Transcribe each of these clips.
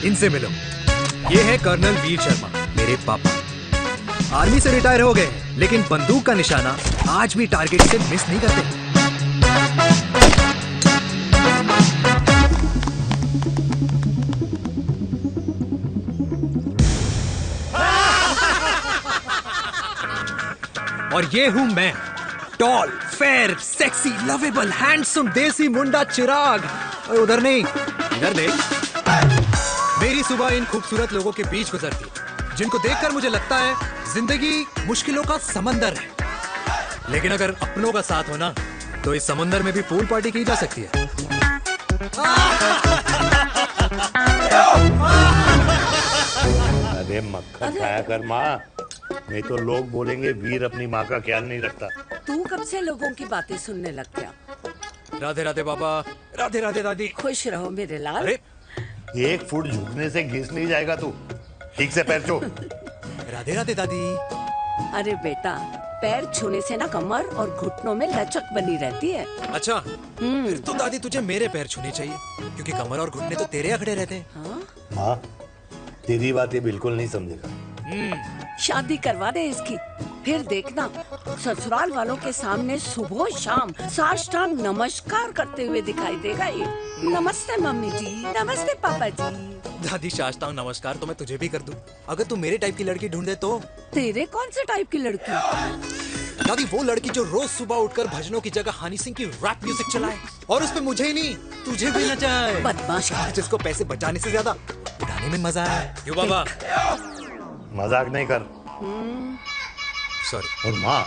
इनसे मिलो। ये है कर्नल वीर शर्मा, मेरे पापा। आर्मी से रिटायर हो गए लेकिन बंदूक का निशाना आज भी टारगेट से मिस नहीं करते। और ये हूं मैं, tall, fair, sexy, lovable, handsome, desi मुंडा चिराग। और उधर नहीं, इधर देख। मेरी सुबह इन खूबसूरत लोगों के बीच गुजरती, जिनको देखकर मुझे लगता है जिंदगी मुश्किलों का समंदर है, लेकिन अगर अपनों का साथ हो ना तो इस समंदर में भी पूल पार्टी की जा सकती है। अरे मक्खन खाया कर माँ, नहीं तो लोग बोलेंगे वीर अपनी माँ का ख्याल नहीं रखता। तू कब से लोगों की बातें सुनने लग गया? राधे राधे बाबा, राधे राधे दादी। खुश रहो मेरे लाल। अरे 1 फुट झुकने से घिस नहीं जाएगा तू, ठीक से पैर छू। राधे राधे दादी। अरे बेटा, पैर छूने से ना कमर और घुटनों में लचक बनी रहती है। अच्छा, फिर तो दादी तुझे मेरे पैर छूने चाहिए, क्योंकि कमर और घुटने तो तेरे अखड़े रहते हैं। हाँ? माँ, तेरी बात ये बिल्कुल नहीं समझेगा। शादी करवा दे इसकी, फिर देखना ससुराल वालों के सामने सुबह शाम साष्टांग नमस्कार करते हुए दिखाई देगा ये। नमस्ते मम्मी जी, नमस्ते पापा जी। दादी साष्टांग नमस्कार तो मैं तुझे भी कर दूं, अगर तू मेरे टाइप की लड़की ढूंढे तो। तेरे कौन से टाइप की लड़की? दादी वो लड़की जो रोज सुबह उठकर भजनों की जगह हनी सिंह की रैप म्यूजिक चलाए, और उसपे मुझे ही नहीं तुझे भी नचाए। बदमाश, जिसको पैसे बचाने से ज्यादा उठाने में मजा है। क्यों बाबा? मजाक नहीं कर। सॉरी। और माँ,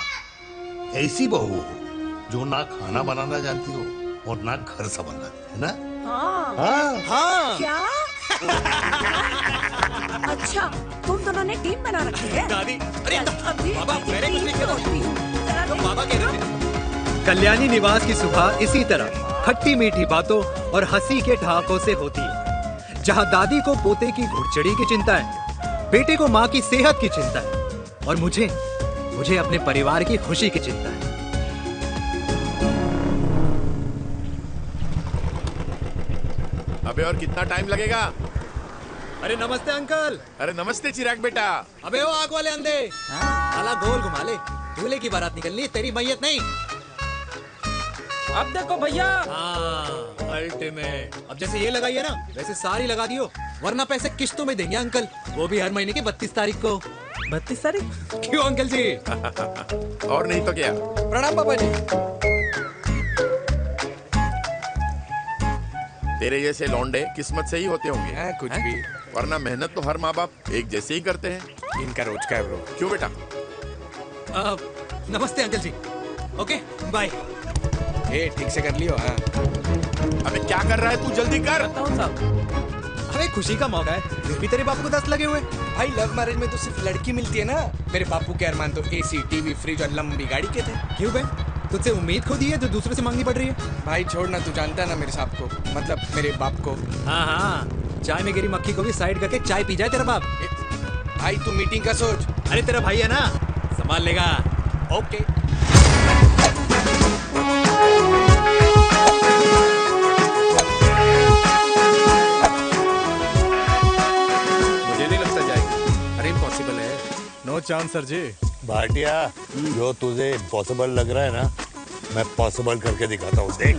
ऐसी बहू हो जो ना खाना बनाना जानती हो और ना घर संभालना, है ना? हाँ। हाँ हाँ क्या? अच्छा, तुम दोनों ने टीम बना रखी है? दादी, अरे अभी बाबा, मैंने कुछ नहीं किया। जरा तो बाबा कह रहे थे। कल्याणी निवास की सुबह इसी तरह खट्टी मीठी बातों और हंसी के ठहाकों से होती है, जहां दादी को पोते की घुड़चड़ी की चिंता है, बेटे को माँ की सेहत की चिंता है, और मुझे अपने परिवार की खुशी की चिंता है। अबे और कितना टाइम लगेगा? अरे नमस्ते अंकल। अरे नमस्ते चिराग बेटा। अबे वो आग वाले अंधे, साला गोल घुमा ले, दूल्हे की बारात निकलनी, तेरी मैयत नहीं। अब देखो भैया। हाँ, अल्टीमेट। अब जैसे ये लगाई है ना, वैसे सारी लगा दियो, वरना पैसे किश्तों में देंगे अंकल, वो भी हर महीने की 32 तारीख को। 32 तारीख? क्यों अंकल जी? और नहीं तो क्या। प्रणाम पापा जी। तेरे जैसे लौंडे किस्मत से ही होते होंगे। कुछ भी, वरना मेहनत तो हर माँ बाप एक जैसे ही करते हैं। इनका रोज का है ब्रो। क्यों बेटा? नमस्ते अंकल जी। Okay bye. ए ठीक से कर लियो। हाँ अबे क्या कर रहा है तू, जल्दी कर। साहब, अरे खुशी का मौका है, फिर भी तेरे बाप को 10 लगे हुए। भाई लव मैरिज में तो सिर्फ लड़की मिलती है ना। मेरे बापू के अरमान तो एसी, टीवी, फ्रिज और लंबी गाड़ी के थे। क्यों बे, तुझसे उम्मीद खो दी है जो दूसरे से मांगनी पड़ रही है? भाई छोड़ना, तू जानता है ना मेरे साहब को, मतलब मेरे बाप को। हाँ हाँ, चाय में गिरी मक्खी को भी साइड करके चाय पी जाए तेरा बाप। भाई तू मीटिंग का सोच। अरे तेरा भाई है ना, संभाल लेगा। ओके। मुझे नहीं लगता जाएगी। अरे इम्पॉसिबल है। नो चांस सर जी। भाटिया, जो तुझे इम्पॉसिबल लग रहा है ना, मैं पॉसिबल करके दिखाता हूँ, देख।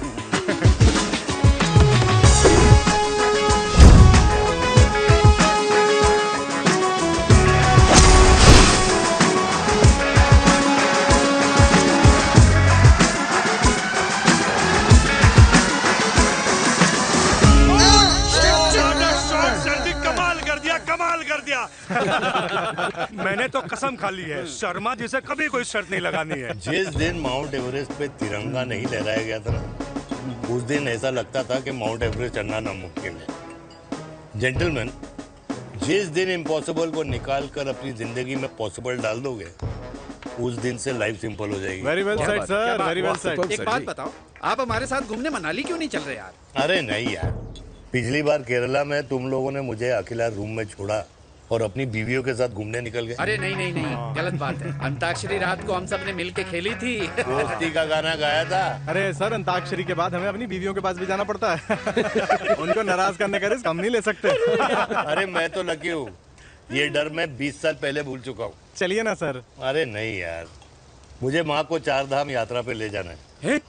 कमाल कर दिया। मैंने तो कसम खा ली है, शर्मा जी से कभी कोई शर्त नहीं लगानी है। जिस दिन माउंट एवरेस्ट पे तिरंगा नहीं लहराया गया था ना, उस दिन ऐसा लगता था कि माउंट एवरेस्ट चढ़ना नामुमकिन है। जेंटलमैन, जिस दिन इम्पॉसिबल को निकाल कर अपनी जिंदगी में पॉसिबल डाल दोगे, उस दिन से लाइफ सिंपल हो जाएगी। Very well said sir, very well said. एक बात बताओ, आप हमारे साथ घूमने मनाली क्यों नहीं चल रहे यार? अरे नहीं यार, पिछली बार केरला में तुम लोगों ने मुझे अकेला रूम में छोड़ा और अपनी बीवियों के साथ घूमने निकल गए। अरे नहीं नहीं नहीं, गलत बात है। अंताक्षरी रात को हम सब ने मिल के खेली थी। दोस्ती का गाना गाया था। अरे सर, अंताक्षरी के बाद हमें अपनी बीवियों के पास भी जाना पड़ता है। उनको नाराज करने का रिस्क हम नहीं ले सकते। अरे मैं तो लकी हूँ, ये डर मैं 20 साल पहले भूल चुका हूँ। चलिए ना सर। अरे नहीं यार, मुझे माँ को 4 धाम यात्रा पे ले जाना है।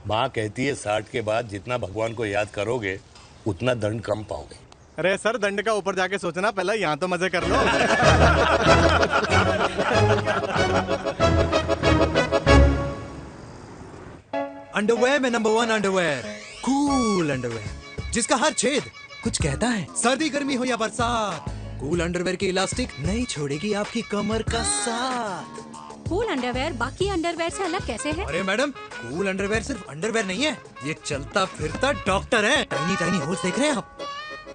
माँ कहती है 60 के बाद जितना भगवान को याद करोगे उतना दंड कम पाओगे। अरे सर, दंड का ऊपर जाके सोचना, पहले यहाँ तो मजे कर लो। अंडरवेयर में नंबर 1 अंडरवेयर, कूल अंडरवेयर, जिसका हर छेद कुछ कहता है। सर्दी गर्मी हो या बरसात, कूल अंडरवेयर की इलास्टिक नहीं छोड़ेगी आपकी कमर का साथ। कूल अंडरवेयर बाकी अंडरवेयर से अलग कैसे है? अरे मैडम, कूल अंडरवेयर सिर्फ अंडरवेयर नहीं है, ये चलता फिरता डॉक्टर है। टाइनी टाइनी होल्स देख रहे हैं आप?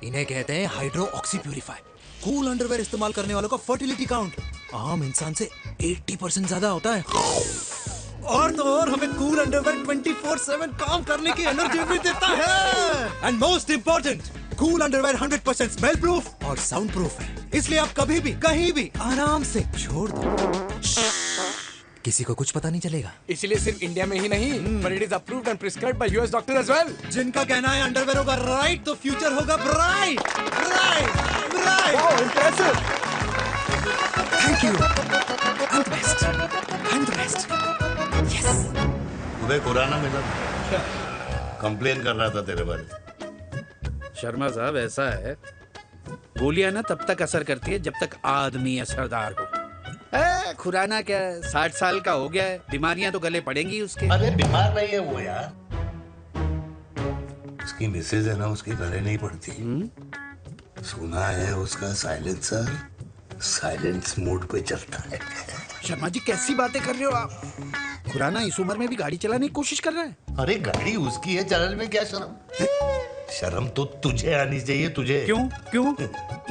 इन्हें कहते हैं hydro oxy purifier. Cool underwear इस्तेमाल करने वालों का फर्टिलिटी काउंट आम इंसान से 80% ज्यादा होता है। और तो और हमें कूल अंडरवेयर 24/7 काम करने की एनर्जी भी देता है। And most important, cool underwear 100% smell proof और साउंड प्रूफ है, इसलिए आप कभी भी कहीं भी आराम से छोड़ दो, किसी को कुछ पता नहीं चलेगा। इसलिए सिर्फ इंडिया में ही नहीं, but it is approved and prescribed by US doctor as well. जिनका कहना है अंडरवेयर होगा राइट तो फ्यूचर होगा bright, bright, bright. Wow, impressive. Thank you. I'm the best. I'm the best. Yes. तुम्हें खुराना मिला, कंप्लेन कर रहा था तेरे बारे में। शर्मा साहब, ऐसा है, गोलियां ना तब तक असर करती है जब तक आदमी असरदार हो। खुराना क्या, 60 साल का हो गया है, बीमारियां तो गले पड़ेंगी उसके। अरे बीमार नहीं है वो यार, उसकी मिसेज है ना, उसके गले नहीं पड़ती। सुना है उसका साइलेंसर साइलेंस मोड पे चलता है। शर्मा जी, कैसी बातें कर रहे हो आप? खुराना इस उम्र में भी गाड़ी चलाने की कोशिश कर रहा है। अरे गाड़ी उसकी है, चलाने में क्या शर्म? शर्म तो तुझे आनी चाहिए, तुझे। क्यों क्यों?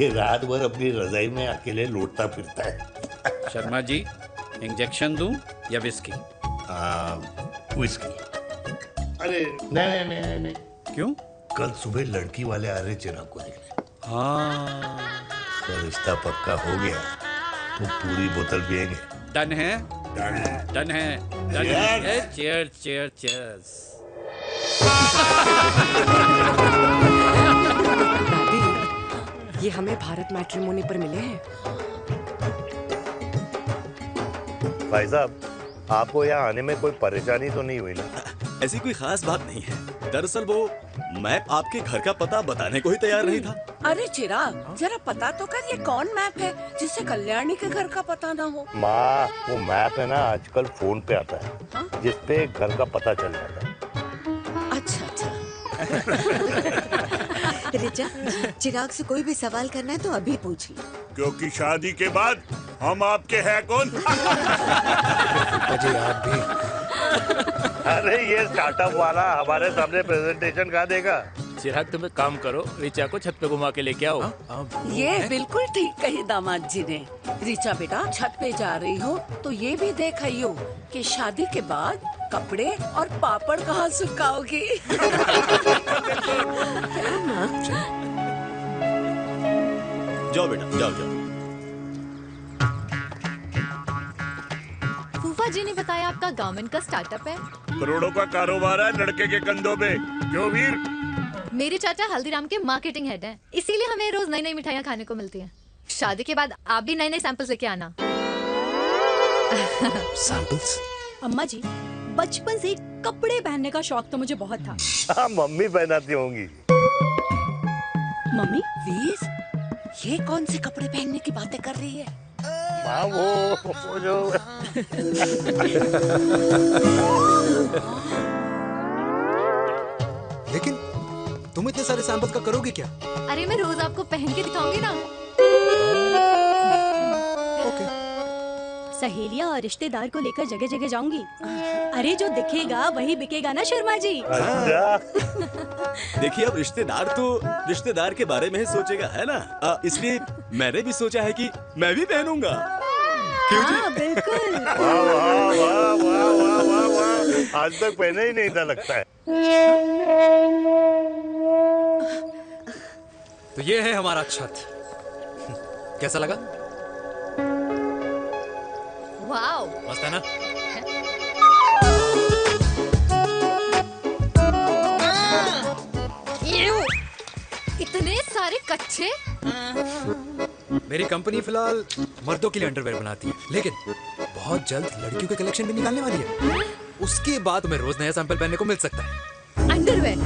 ये रात भर अपनी रजाई में अकेले लौटता फिरता है। शर्मा जी, इंजेक्शन दूं या विस्की? विस्की। अरे नहीं नहीं नहीं नहीं। क्यों? कल सुबह लड़की वाले आ रहे चिराग को देखने। हाँ, तो रिश्ता पक्का हो गया तो पूरी बोतल पिएंगे। डन है, डन है, डन है, डन है। Cheers, cheers, cheers. दादी, ये हमें भारत मैट्रिमोनी पर मिले हैं। भाई साहब, आपको यहाँ आने में कोई परेशानी तो नहीं हुई ना? ऐसी कोई खास बात नहीं है। दरअसल वो मैप आपके घर का पता बताने को ही तैयार नहीं था। अरे चिराग, जरा पता तो कर, ये कौन मैप है जिससे कल्याणी के घर का पता ना हो? माँ, वो मैप है ना, आजकल फोन पे आता है, जिसपे घर का पता चल जाता है। अच्छा अच्छा। रिचा, चिराग से कोई भी सवाल करना है तो अभी पूछिए, क्योंकि शादी के बाद हम आपके हैं कौन? अजय आप भी। अरे ये स्टार्टअप वाला हमारे सामने प्रेजेंटेशन कहाँ देगा? चिराग, तुम एक काम करो, रिचा को छत पे घुमा के लेके आओ। ये बिल्कुल ठीक कही दामाद जी ने। रिचा बेटा, छत पे जा रही हो तो ये भी देख आइयो कि शादी के बाद कपड़े और पापड़ कहाँ सुखाओगी। जाओ बेटा, जाओ जाओ। फूफा जी ने बताया आपका गारमेंट का स्टार्टअप है। करोड़ों का कारोबार है लड़के के कंधों पे। क्यों वीर? मेरे चाचा हल्दीराम के मार्केटिंग हेड हैं, इसीलिए हमें रोज नई नई मिठाइयाँ खाने को मिलती हैं। शादी के बाद आप भी नए नए सैंपल्स लेके आना। सैंपल्स? अम्मा जी, बचपन से कपड़े पहनने का शौक तो मुझे बहुत था। हाँ, मम्मी पहनाती होंगी। मम्मी? वीर, ये कौन से कपड़े पहनने की बातें कर रही है? माँ, वो जो लेकिन तुम इतने सारे सैंपल्स का करोगे क्या? अरे मैं रोज आपको पहन के दिखाऊंगी ना। ओके। सहेलियां और रिश्तेदार को लेकर जगह जगह जाऊंगी। अरे जो दिखेगा वही बिकेगा ना शर्मा जी। देखिए, अब रिश्तेदार तो रिश्तेदार के बारे में ही सोचेगा, है ना? इसलिए मैंने भी सोचा है कि मैं भी पहनूंगा। हाँ, बिल्कुल। वाह वाह वाह वाह वाह वाह वाह, आज तक पहने ही नहीं था लगता है। तो ये है हमारा छत। कैसा लगा? वाओ, मस्त है ना? इतने सारे कच्चे। मेरी कंपनी फिलहाल मर्दों के लिए अंडरवेयर बनाती है, लेकिन बहुत जल्द लड़कियों के कलेक्शन भी निकालने वाली है। उसके बाद तुम्हें रोज नया सैंपल पहनने को मिल सकता है। अंडरवेयर।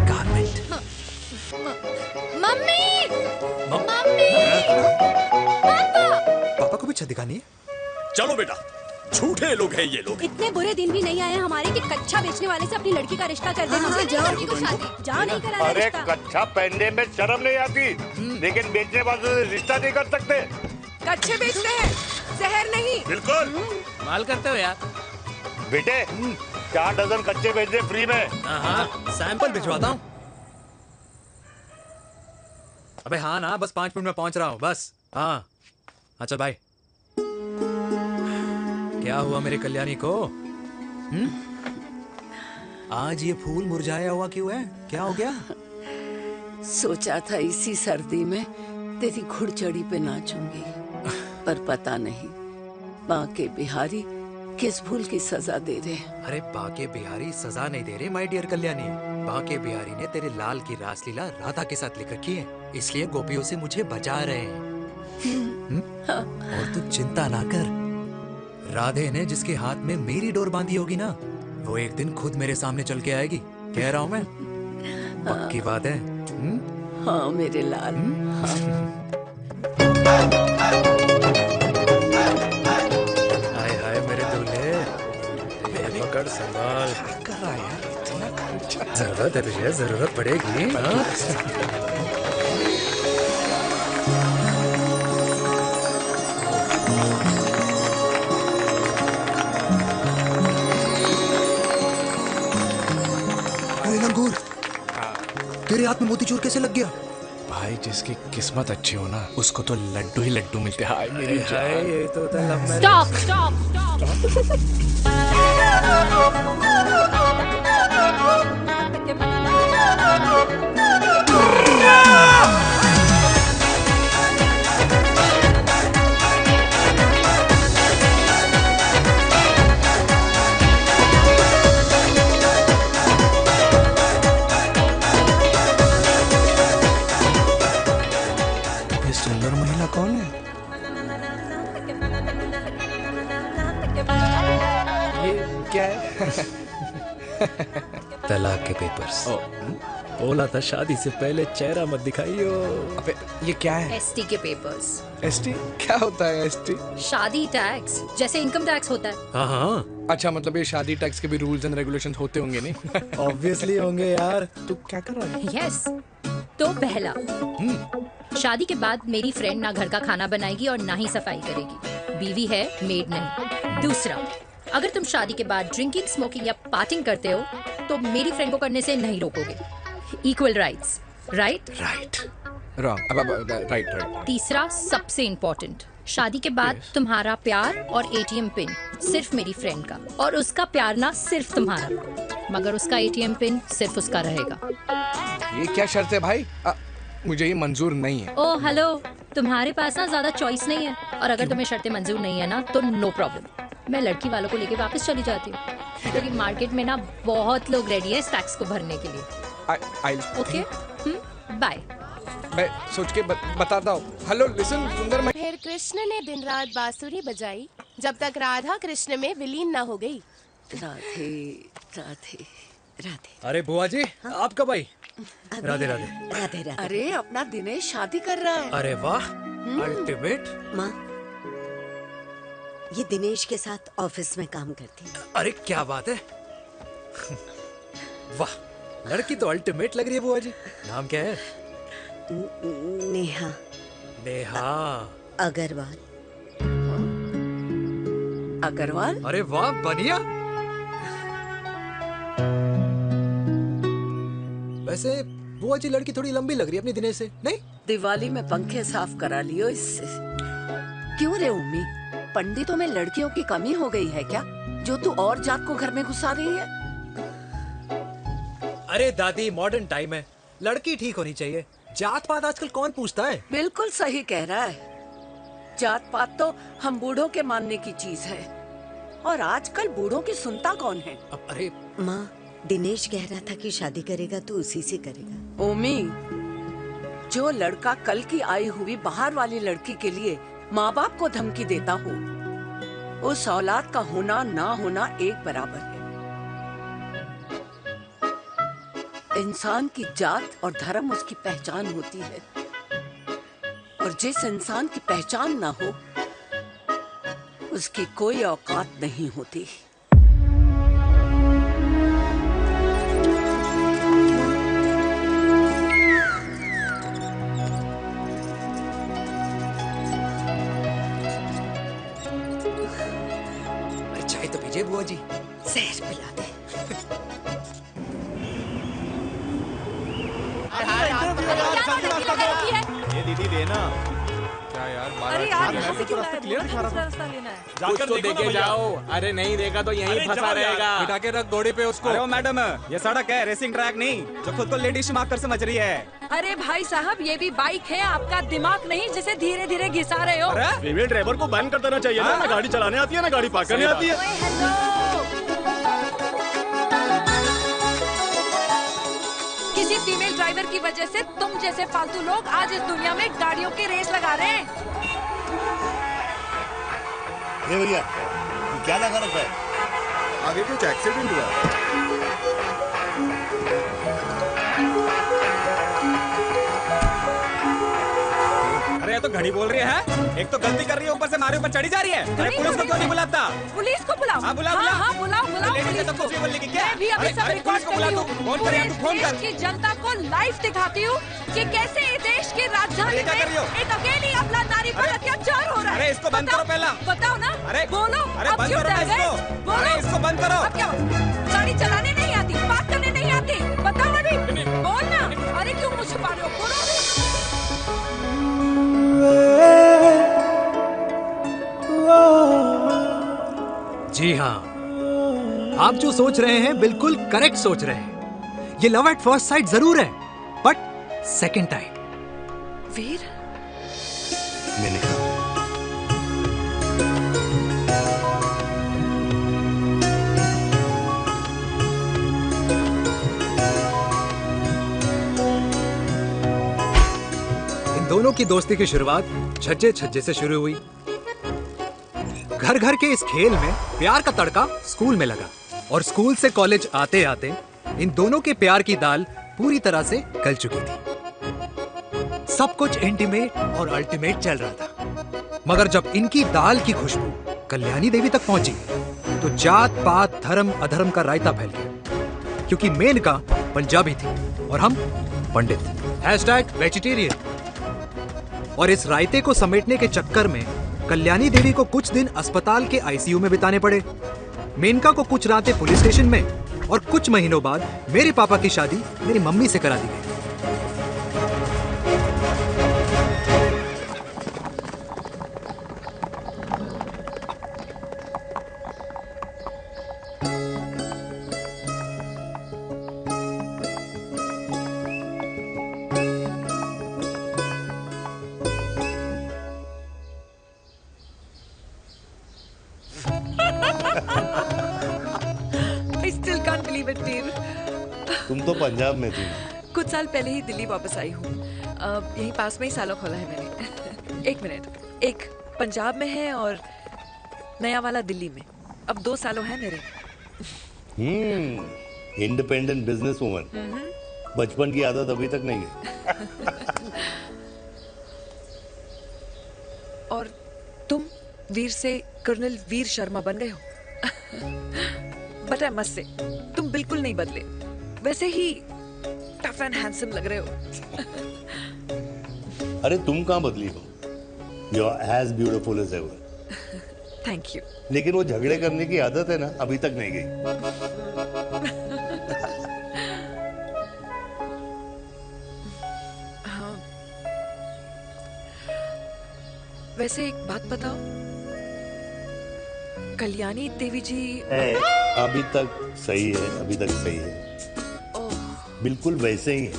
गारमेंट। मम्मी, मम्मी, पापा को भी छत दिखानी है। चलो बेटा, झूठे लोग हैं ये लोग। इतने बुरे दिन भी नहीं आए हमारे कि कच्चा बेचने वाले से अपनी लड़की का रिश्ता कर देना। जाओ नहीं करा अरे रिश्ता। कच्चा पहनने में शर्म नहीं आती, लेकिन बेचने वालों से रिश्ता नहीं कर सकते। कच्चे बेचते हैं, जहर नहीं। बिल्कुल माल करते हो यार। बेटे 4 डजन कच्चे बेच दे फ्री में। सैंपल भिजवाता हूँ। अबे हाँ ना, बस 5 मिनट में पहुंच रहा हूँ बस। हाँ अच्छा बाय। क्या हुआ मेरे कल्याणी को? आज ये फूल मुरझाया हुआ क्यों है? क्या हो गया? सोचा था इसी सर्दी में तेरी घुड़चड़ी पे नाचूंगी, पर पता नहीं बाके बिहारी किस भूल की सजा दे रहे हैं। अरे बाके बिहारी सजा नहीं दे रहे माय डियर कल्याणी। बाके बिहारी ने तेरे लाल की रासलीला राधा के साथ लिख रखी है, इसलिए गोपियों से मुझे बचा रहे हैं। और तू चिंता ना कर, राधे ने जिसके हाथ में मेरी डोर बांधी होगी ना, वो एक दिन खुद मेरे सामने चल के आएगी। कह रहा हूँ मैं, पक्की बात है। हाँ मेरे लाल। हाय हाय मेरे दूल्हे, पकड़ संभाल। कर रहा है यार, इतना खर्चा। जरूरत है तुझे, जरूरत पड़ेगी। लंगूर, तेरे हाथ में मोतीचूर कैसे लग गया? भाई जिसकी किस्मत अच्छी हो ना, उसको तो लड्डू ही लड्डू मिलते हैं। हाय मेरी हाय, ये तो होता है लव मैरिज। स्टॉप, स्टॉप, ये सुंदर महिला कौन है? ये क्या है? तलाक के पेपर्स। बोला था शादी से पहले चेहरा मत दिखाइयो। अबे ये क्या है? एसटी के पेपर्स। एसटी क्या होता है? एसटी शादी टैक्स, जैसे इनकम टैक्स होता है। हाँ हाँ, अच्छा, मतलब ये शादी टैक्स के भी रूल्स एंड रेगुलेशंस होते होंगे नहीं? ऑब्वियसली होंगे यार। तू क्या कर रहा है? यस। तो पहला, शादी के बाद मेरी फ्रेंड ना घर का खाना बनाएगी और ना ही सफाई करेगी, बीवी है, मेड नहीं। दूसरा, अगर तुम शादी के बाद ड्रिंकिंग, स्मोकिंग या पार्टिंग करते हो तो मेरी फ्रेंड को करने से नहीं रोकोगे। Equal rights, right? Right. Wrong. Right right. तीसरा, सबसे इम्पोर्टेंट, शादी के बाद तुम्हारा प्यार और एटीएम पिन सिर्फ मेरी फ्रेंड का, और उसका प्यार ना सिर्फ तुम्हारा, मगर उसका एटीएम पिन सिर्फ उसका रहेगा। ये क्या शर्त है भाई? मुझे ये मंजूर नहीं है। ओ हेलो, तुम्हारे पास ना ज्यादा चॉइस नहीं है, और अगर तुम्हें शर्तें मंजूर नहीं है ना तो नो प्रॉब्लम, मैं लड़की वालों को लेके वापस चली जाती हूँ, क्योंकि मार्केट में ना बहुत लोग रेडी है इस टैक्स को भरने के लिए। Okay, bye. मैं सोच के बताता हूँ। हेलो लिसन सुंदर। फिर कृष्ण ने दिन रात बांसुरी बजाई जब तक राधा कृष्ण में विलीन न हो गई। राधे राधे राधे। अरे बुआ जी, आप कब आई? राधे राधे। राधे राधे। अरे अपना दिनेश शादी कर रहा है। अरे वाह, अल्टीमेट। माँ, ये दिनेश के साथ ऑफिस में काम करती है। अरे क्या बात है। वाह, लड़की तो अल्टीमेट लग रही है बुआ जी। नाम क्या है? नेहा। नेहा अग्रवाल। अग्रवाल? अरे वाह, बढ़िया। वैसे बुआ जी लड़की थोड़ी लंबी लग रही है अपनी दिनेश से, नहीं? दिवाली में पंखे साफ करा लियो इससे। क्यों रे उम्मी, पंडितों में लड़कियों की कमी हो गई है क्या, जो तू और जात को घर में घुसा रही है? अरे दादी, मॉडर्न टाइम है, लड़की ठीक होनी चाहिए। जात पात आजकल कौन पूछता है? बिल्कुल सही कह रहा है। जात पात तो हम बूढ़ों के मानने की चीज है, और आजकल बूढ़ों की सुनता कौन है? अरे माँ, दिनेश कह रहा था कि शादी करेगा तो उसी से करेगा। ओमी, जो लड़का कल की आई हुई बाहर वाली लड़की के लिए माँ बाप को धमकी देता हो, उस औलाद का होना ना होना एक बराबर है। इंसान की जात और धर्म उसकी पहचान होती है, और जिस इंसान की पहचान ना हो उसकी कोई औकात नहीं होती। चाय तो पीजिए बुआ जी। जहर पिला दे। ये दीदी देना। क्या यार, अरे यार, मैं यहाँ से तो क्यों रास्ता क्लियर दिखा रहा था। रास्ता लेना है। कुछ तो देके जाओ। अरे नहीं देगा तो यहीं फंसा रहेगा। बिठा के रख घोड़े पे उसको। अरे वो मैडम, ये सड़क है, रेसिंग ट्रैक नहीं जो खुद को लेडीज मार्कर समझ रही है। अरे भाई साहब, ये भी बाइक है, आपका दिमाग नहीं जिसे धीरे धीरे घिसा रहे हो। फीमेल ड्राइवर को बैन कर देना चाहिए ना गाड़ी चलाने आती है ना गाड़ी पार्क करने आती है। किसी फीमेल ड्राइवर की वजह से तुम जैसे फालतू लोग आज इस दुनिया में गाड़ियों की रेस लगा रहे हैं। ये भैया क्या लगा रखा है? आगे कुछ एक्सीडेंट हुआ। अरे ये तो घड़ी बोल रही है। एक तो गलती कर रही है, ऊपर से हमारे ऊपर चढ़ी जा रही है। अरे पुलिस को क्यों नहीं बुलाता? पुलिस को बुलाओ। हाँ बुलाओ, हाँ बुलाओ लेडीज तो कुछ भी बोलने की क्या? मैं भी अभी सब अरे रिकॉर्ड पुलिस को बुला कर तू। रही हूँ। फोन कर यार, तू फोन कर। देश की जनता को लाइव दिखाती हूँ कि कैसे इस देश की राजधानी अरे क्या में कर रही हो? एक अकेली अबला नारी पर अत्याचार हो रहा है। अरे इसको बंद करो पहला। बताओ ना। अरे बोलो। अरे अब बंद क्यों करो ना डर गए? इसको। बोलो। अरे इसको बंद करो। अब क्या गाड़ी चलाने नहीं आती, बात करने नहीं आती? बताओ अभी, बोल ना। अरे क्यों मुझे छुपा रहे हो? बोलो। जी हाँ, आप जो सोच रहे हैं बिल्कुल करेक्ट सोच रहे हैं। ये लव एट फर्स्ट साइट जरूर है, बट सेकंड टाइम। वीर, मैंने कहा इन दोनों की दोस्ती की शुरुआत छज्जे छज्जे से शुरू हुई। घर घर के इस खेल में प्यार का तड़का स्कूल में लगा, और स्कूल से कॉलेज आते आते इन दोनों के प्यार की दाल पूरी तरह से गल चुकी थी। सब कुछ इंटीमेट और अल्टीमेट चल रहा था, मगर जब इनकी दाल की खुशबू कल्याणी देवी तक पहुंची तो जात पात धर्म अधर्म का रायता फैल गया, क्योंकि मेनका पंजाबी थी और हम पंडित। #वेजिटेरियन। और इस रायते को समेटने के चक्कर में कल्याणी देवी को कुछ दिन अस्पताल के आईसीयू में बिताने पड़े। मेनका को कुछ रातें पुलिस स्टेशन में, और कुछ महीनों बाद मेरे पापा की शादी मेरी मम्मी से करा दी गई। I still can't believe it, Dev. तुम तो पंजाब में थी। कुछ साल पहले ही दिल्ली वापस आई हूँ। यहीं पास में ही सालों खोला है मैंने। एक मिनट, एक पंजाब में है और नया वाला दिल्ली में। अब 2 सालों है मेरे। Independent business woman. बचपन की आदत अभी तक नहीं है। और तुम वीर से कर्नल वीर शर्मा बन गए हो। बट आई मस्ट से, तुम बिल्कुल नहीं बदले, वैसे ही टफ एंड हैंडसम लग रहे हो। अरे तुम कहाँ बदली हो? You are as beautiful as ever. Thank you. लेकिन वो झगड़े करने की आदत है ना, अभी तक नहीं गई। हाँ। वैसे एक बात बताओ, कल्याणी देवी जी अभी तक सही है, अभी तक सही है। बिल्कुल वैसे ही है।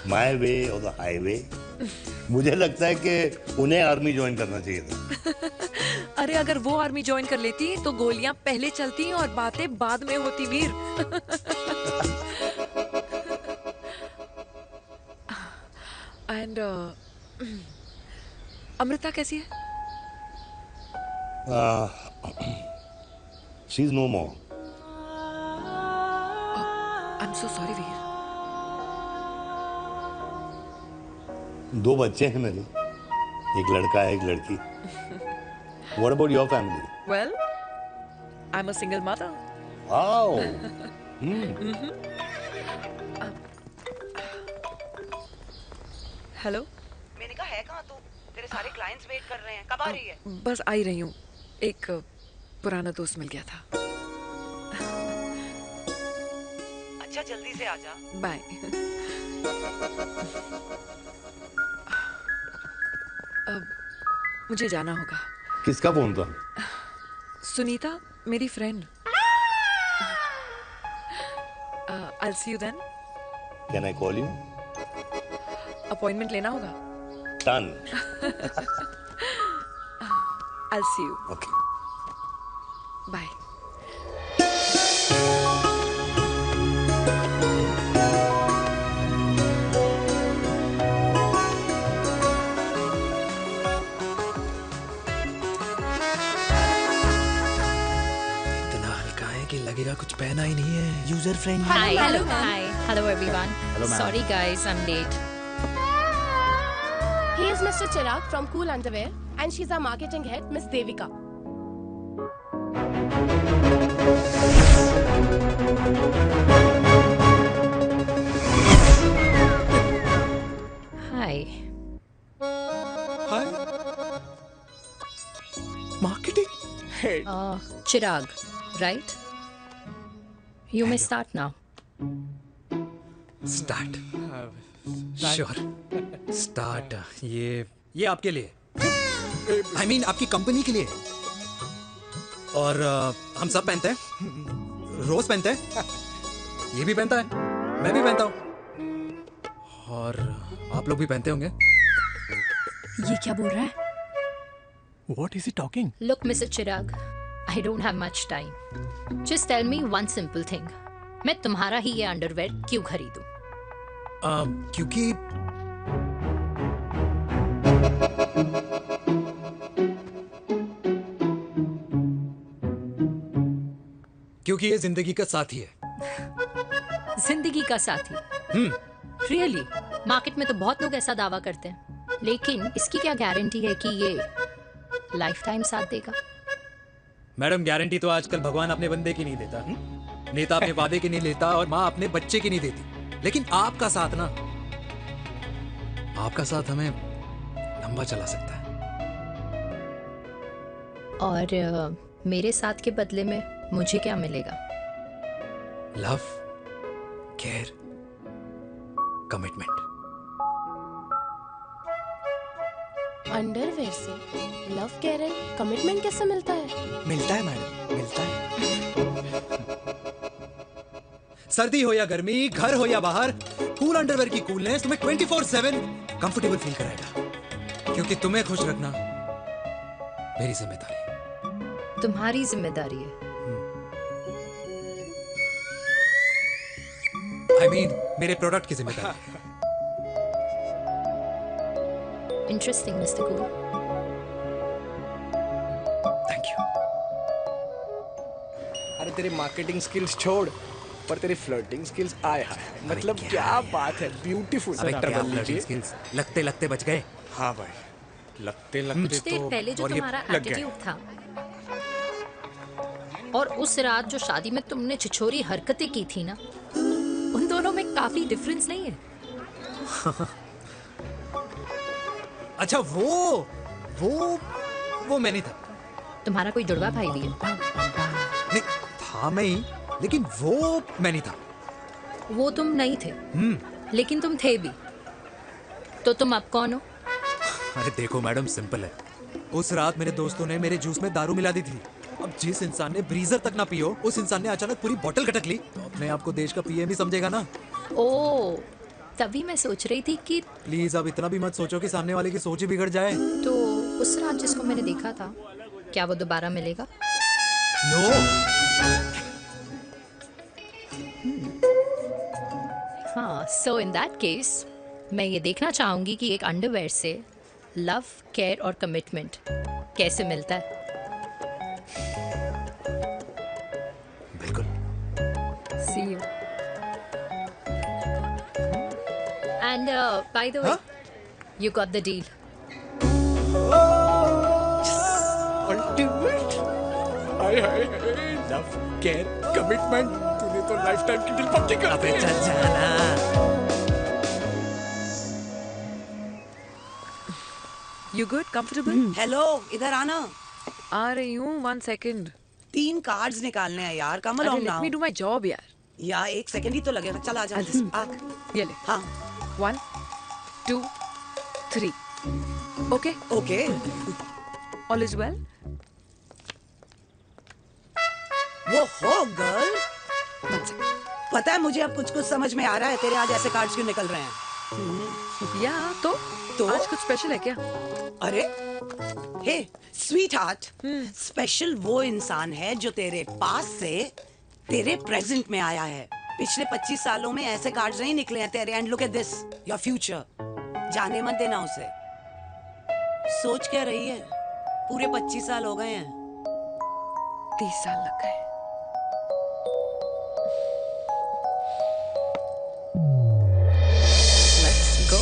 माय वे और द हाईवे। मुझे लगता है कि उन्हें आर्मी ज्वाइन करना चाहिए था। अरे अगर वो आर्मी ज्वाइन कर लेती तो गोलियां पहले चलती और बातें बाद में होती वीर। एंड अमृता कैसी है? She is no more. I am so sorry Veer. 2 बच्चे हैं मेरे, एक लड़का है एक लड़की। What about your family? Well, I'm a single mother. Oh. Hello. मैंने कहा है कहाँ तू? तेरे सारे क्लाइंट्स वेट कर रहे हैं, कब आ रही है? बस आ ही रही हूँ, एक पुराना दोस्त मिल गया था। अच्छा जल्दी से आ जा। बाय। अब मुझे जाना होगा। किसका फोन था? सुनीता, मेरी friend. I'll see you then. Can I call you? Appointment लेना होगा। Done. I'll see you. Okay. Bye. लगेगा कुछ पहना ही नहीं है। User friendly. Hello everyone. Hello, ma'am. Sorry guys, I'm late. He is Mr. Chirag from Cool Underwear and she's our marketing head, Miss Devika. Hi. Hi. Marketing head. Chirag, right? You may start now. Start. Sure. Start. ये आपके लिए। I mean आपकी company के लिए। और हम सब पहनते हैं। रोज पहनते हैं। ये भी पहनता है। मैं भी पहनता हूँ। और आप लोग भी पहनते होंगे। ये क्या बोल रहा है? What is he talking? Look, Mr. Chirag, I don't have much time. Just tell me one simple thing. मैं तुम्हारा ही ये अंडरवेयर क्यों खरीदूं? क्योंकि ये जिंदगी का साथी है। जिंदगी का साथी? Really? मार्केट में तो बहुत लोग ऐसा दावा करते हैं, लेकिन इसकी क्या गारंटी है कि ये लाइफ टाइम साथ देगा? मैडम, गारंटी तो आजकल भगवान अपने बंदे की नहीं देता, नेता अपने वादे की नहीं लेता और माँ अपने बच्चे की नहीं देती। लेकिन आपका साथ ना, आपका साथ हमें लंबा चला सकता है। और मेरे साथ के बदले में मुझे क्या मिलेगा? Love, care, commitment. अंडरवेयर से लव, केयर एंड कमिटमेंट कैसे मिलता है? मिलता है मैडम, मिलता है। सर्दी हो या गर्मी, घर हो या बाहर, कूल अंडरवेयर की कूलनेस तुम्हें 24/7 कंफर्टेबल फील कराएगा। क्योंकि तुम्हें खुश रखना मेरी जिम्मेदारी है। तुम्हारी जिम्मेदारी है? I mean, मेरे प्रोडक्ट की जिम्मेदारी है। Interesting, Mr. Cool. Thank you. अरे तेरे मार्केटिंग स्किल्स छोड़, पर तेरी फ्लर्टिंग स्किल्स आए हाय, मतलब क्या बात है, ब्यूटीफुल। स्किल्स लगते लगते बच गए। हाँ भाई, लगते कुछ देर पहले जो तुम्हारा एटीट्यूड था और उस रात जो शादी में तुमने छिछोरी हरकतें की थी ना, उन दोनों में काफी डिफरेंस नहीं है? अच्छा, वो मैं नहीं था। तुम्हारा कोई जुड़वा भाई भी है? नहीं था मैं ही, लेकिन वो मैं नहीं था। वो तुम नहीं थे, लेकिन तुम थे भी। तो तुम अब कौन हो? अरे देखो मैडम, सिंपल है। उस रात मेरे दोस्तों ने मेरे जूस में दारू मिला दी थी। अब जिस इंसान ने ब्रीजर तक ना पियो, उस इंसान ने अचानक पूरी बोतल गटक ली, तो अपने आप को देश का पीएम ही समझेगा ना। ओ, तभी मैं सोच रही थी कि प्लीज अब इतना भी मत सोचो कि सामने वाले की सोच ही बिगड़ जाए। तो उस रात जिसको मैंने देखा था, क्या वो दोबारा मिलेगा? नो। हाँ, सो इन दैट केस मैं ये देखना चाहूंगी कि एक अंडरवेयर से लव, केयर और कमिटमेंट कैसे मिलता है। बिल्कुल। See you. And by the way, you got the deal. Ultimate. Hi hi hi, love, care, commitment, तूने तो लाइफ टाइम की डील पक्की कर दी। अबे चल जाना। You good? Comfortable? हेलो, इधर आना। आ रही हूँ, 1 second. 3 कार्ड्स निकालने हैं यार, कम अरे, along let now। me do my job यार। यार 1 सेकंड ही तो लगेगा, चल आ जा। आ। ये ले। हाँ। 1, 2, 3. Okay? Okay. All is well? वो हो गर्ल। पता है मुझे अब कुछ समझ में आ रहा है, तेरे आज ऐसे कार्ड्स क्यों निकल रहे हैं। या तो आज कुछ स्पेशल है क्या? अरे हे स्वीट हार्ट, स्पेशल वो इंसान है जो तेरे पास से तेरे प्रेजेंट में आया है। पिछले 25 सालों में ऐसे कार्ड्स नहीं निकले हैं तेरे। And look at this, your future. जाने मत देना उसे। सोच क्या रही है, पूरे 25 साल हो गए हैं। 30 साल लग गए। Let's go.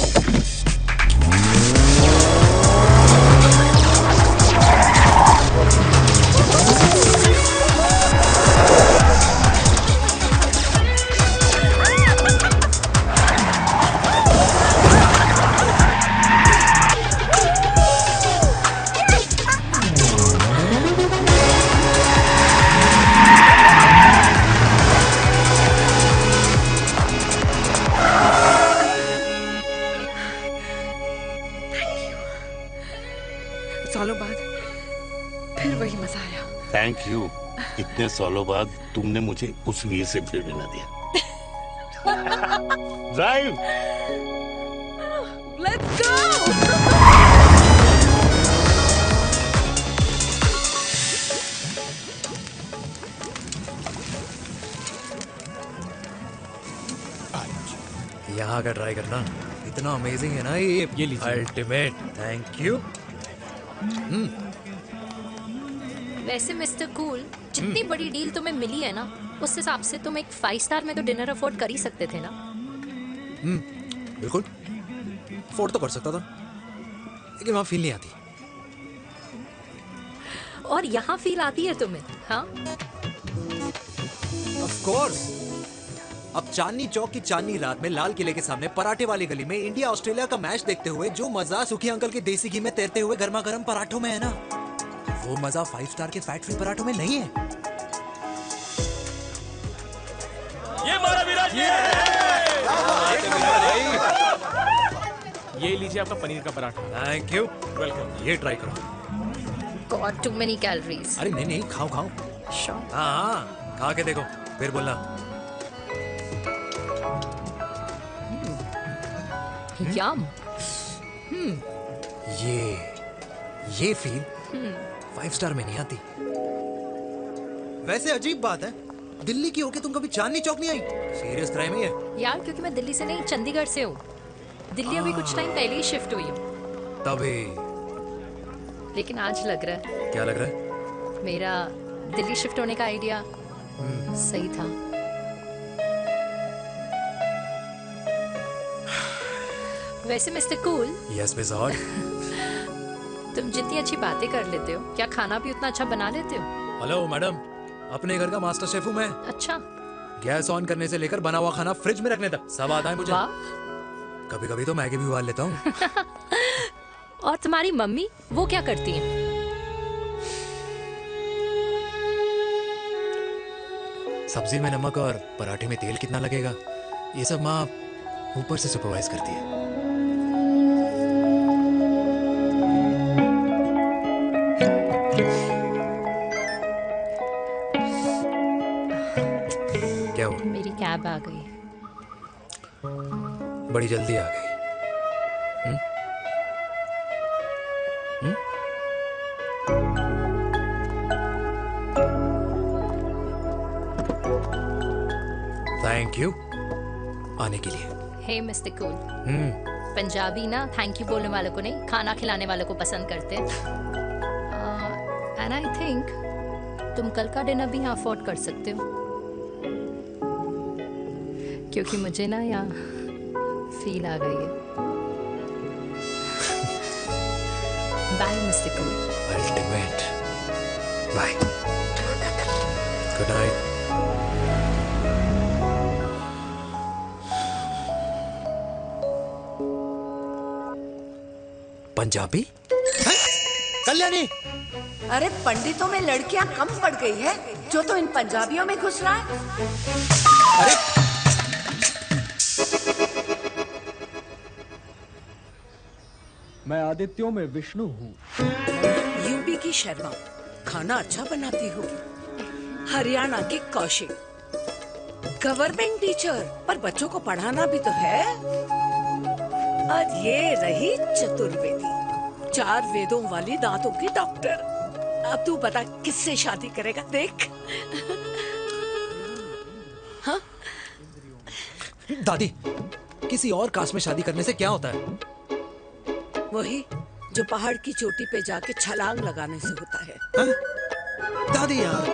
सालों बाद फिर वही मजा आया। Thank you. इतने सालों बाद तुमने मुझे उस वीर से फिर मिला दिया। ड्राइव। Let's go. यहाँ का ट्राई करना, इतना अमेजिंग है ना ये लीजिए। अल्टीमेट। Thank you. वैसे मिस्टर कूल, जितनी बड़ी डील तुम्हें मिली है ना, उस हिसाब से तुम एक 5 स्टार में तो डिनर अफोर्ड कर ही सकते थे ना। बिल्कुल अफोर्ड तो कर सकता था, लेकिन वहाँ फील नहीं आती। और यहाँ फील आती है तुम्हें? हाँ, ऑफ कोर्स। अब चांदनी चौक की चांदनी रात में लाल किले के सामने पराठे वाली गली में इंडिया ऑस्ट्रेलिया का मैच देखते हुए जो मजा सुखी अंकल के देसी घी में तैरते हुए गर्मा गर्म पराठों में है ना, वो मजा 5 स्टार के फैट फ्री पराठों में नहीं है। ये हमारा विराज। ये लीजिए आपका पनीर का पराठा। Thank you. वेलकम। ये ट्राई करो। God, too many calories. अरे नहीं नहीं, खाओ खाओ। हाँ, खा के देखो फिर बोलना। यम। ये फील 5 स्टार में नहीं आती। वैसे अजीब बात है, दिल्ली की होके तुम कभी चांदनी चौक नहीं आई? सीरियस क्राइम ही है यार, क्योंकि मैं दिल्ली से नहीं, चंडीगढ़ से हूँ। दिल्ली अभी कुछ टाइम पहले ही शिफ्ट हुई हूँ। तभी। लेकिन आज लग रहा है, क्या लग रहा है? मेरा दिल्ली शिफ्ट होने का आइडिया सही था। वैसे mister cool, yes miss hot, तुम जितनी अच्छी बातें कर लेते हो, क्या खाना भी उतना अच्छा बना लेते हो? हेलो मैडम, अपने घर का मास्टर शेफ हूँ मैं। अच्छा। गैस ऑन करने से लेकर बना हुआ खाना फ्रिज में रखने तक सब आता है मुझे। कभी कभी तो मैगी भी उबाल लेता हूँ। और तुम्हारी मम्मी, वो क्या करती हैं? सब्जी में नमक और पराठे में तेल कितना लगेगा, ये सब माँ ऊपर से सुपरवाइज करती है। क्या हुआ? मेरी कैब आ गई। बड़ी जल्दी आ गई। थैंक यू आने के लिए। हे मिस्टर कूल, पंजाबी ना थैंक यू बोलने वालों को नहीं, खाना खिलाने वालों को पसंद करते हैं। एंड आई थिंक तुम कल का डिनर भी यहाँ अफोर्ड कर सकते हो, क्योंकि मुझे ना यहाँ फील आ गई है। Bye mister cool. Ultimate. Bye. Good night. Punjabi? Kalyani! अरे पंडितों में लड़कियां कम पड़ गई है जो तो इन पंजाबियों में घुस रहा है। अरे मैं आदित्यों में विष्णु हूँ। यूपी की शर्मा खाना अच्छा बनाती होगी, हरियाणा के कौशिक गवर्नमेंट टीचर, पर बच्चों को पढ़ाना भी तो है। और ये रही चतुर्वेदी, 4 वेदों वाली दांतों की डॉक्टर। अब तू बता किससे शादी करेगा? देख। हाँ? दादी, किसी और कास्ट में शादी करने से क्या होता है? वही जो पहाड़ की चोटी पे जाके छलांग लगाने से होता है। हा? दादी यार,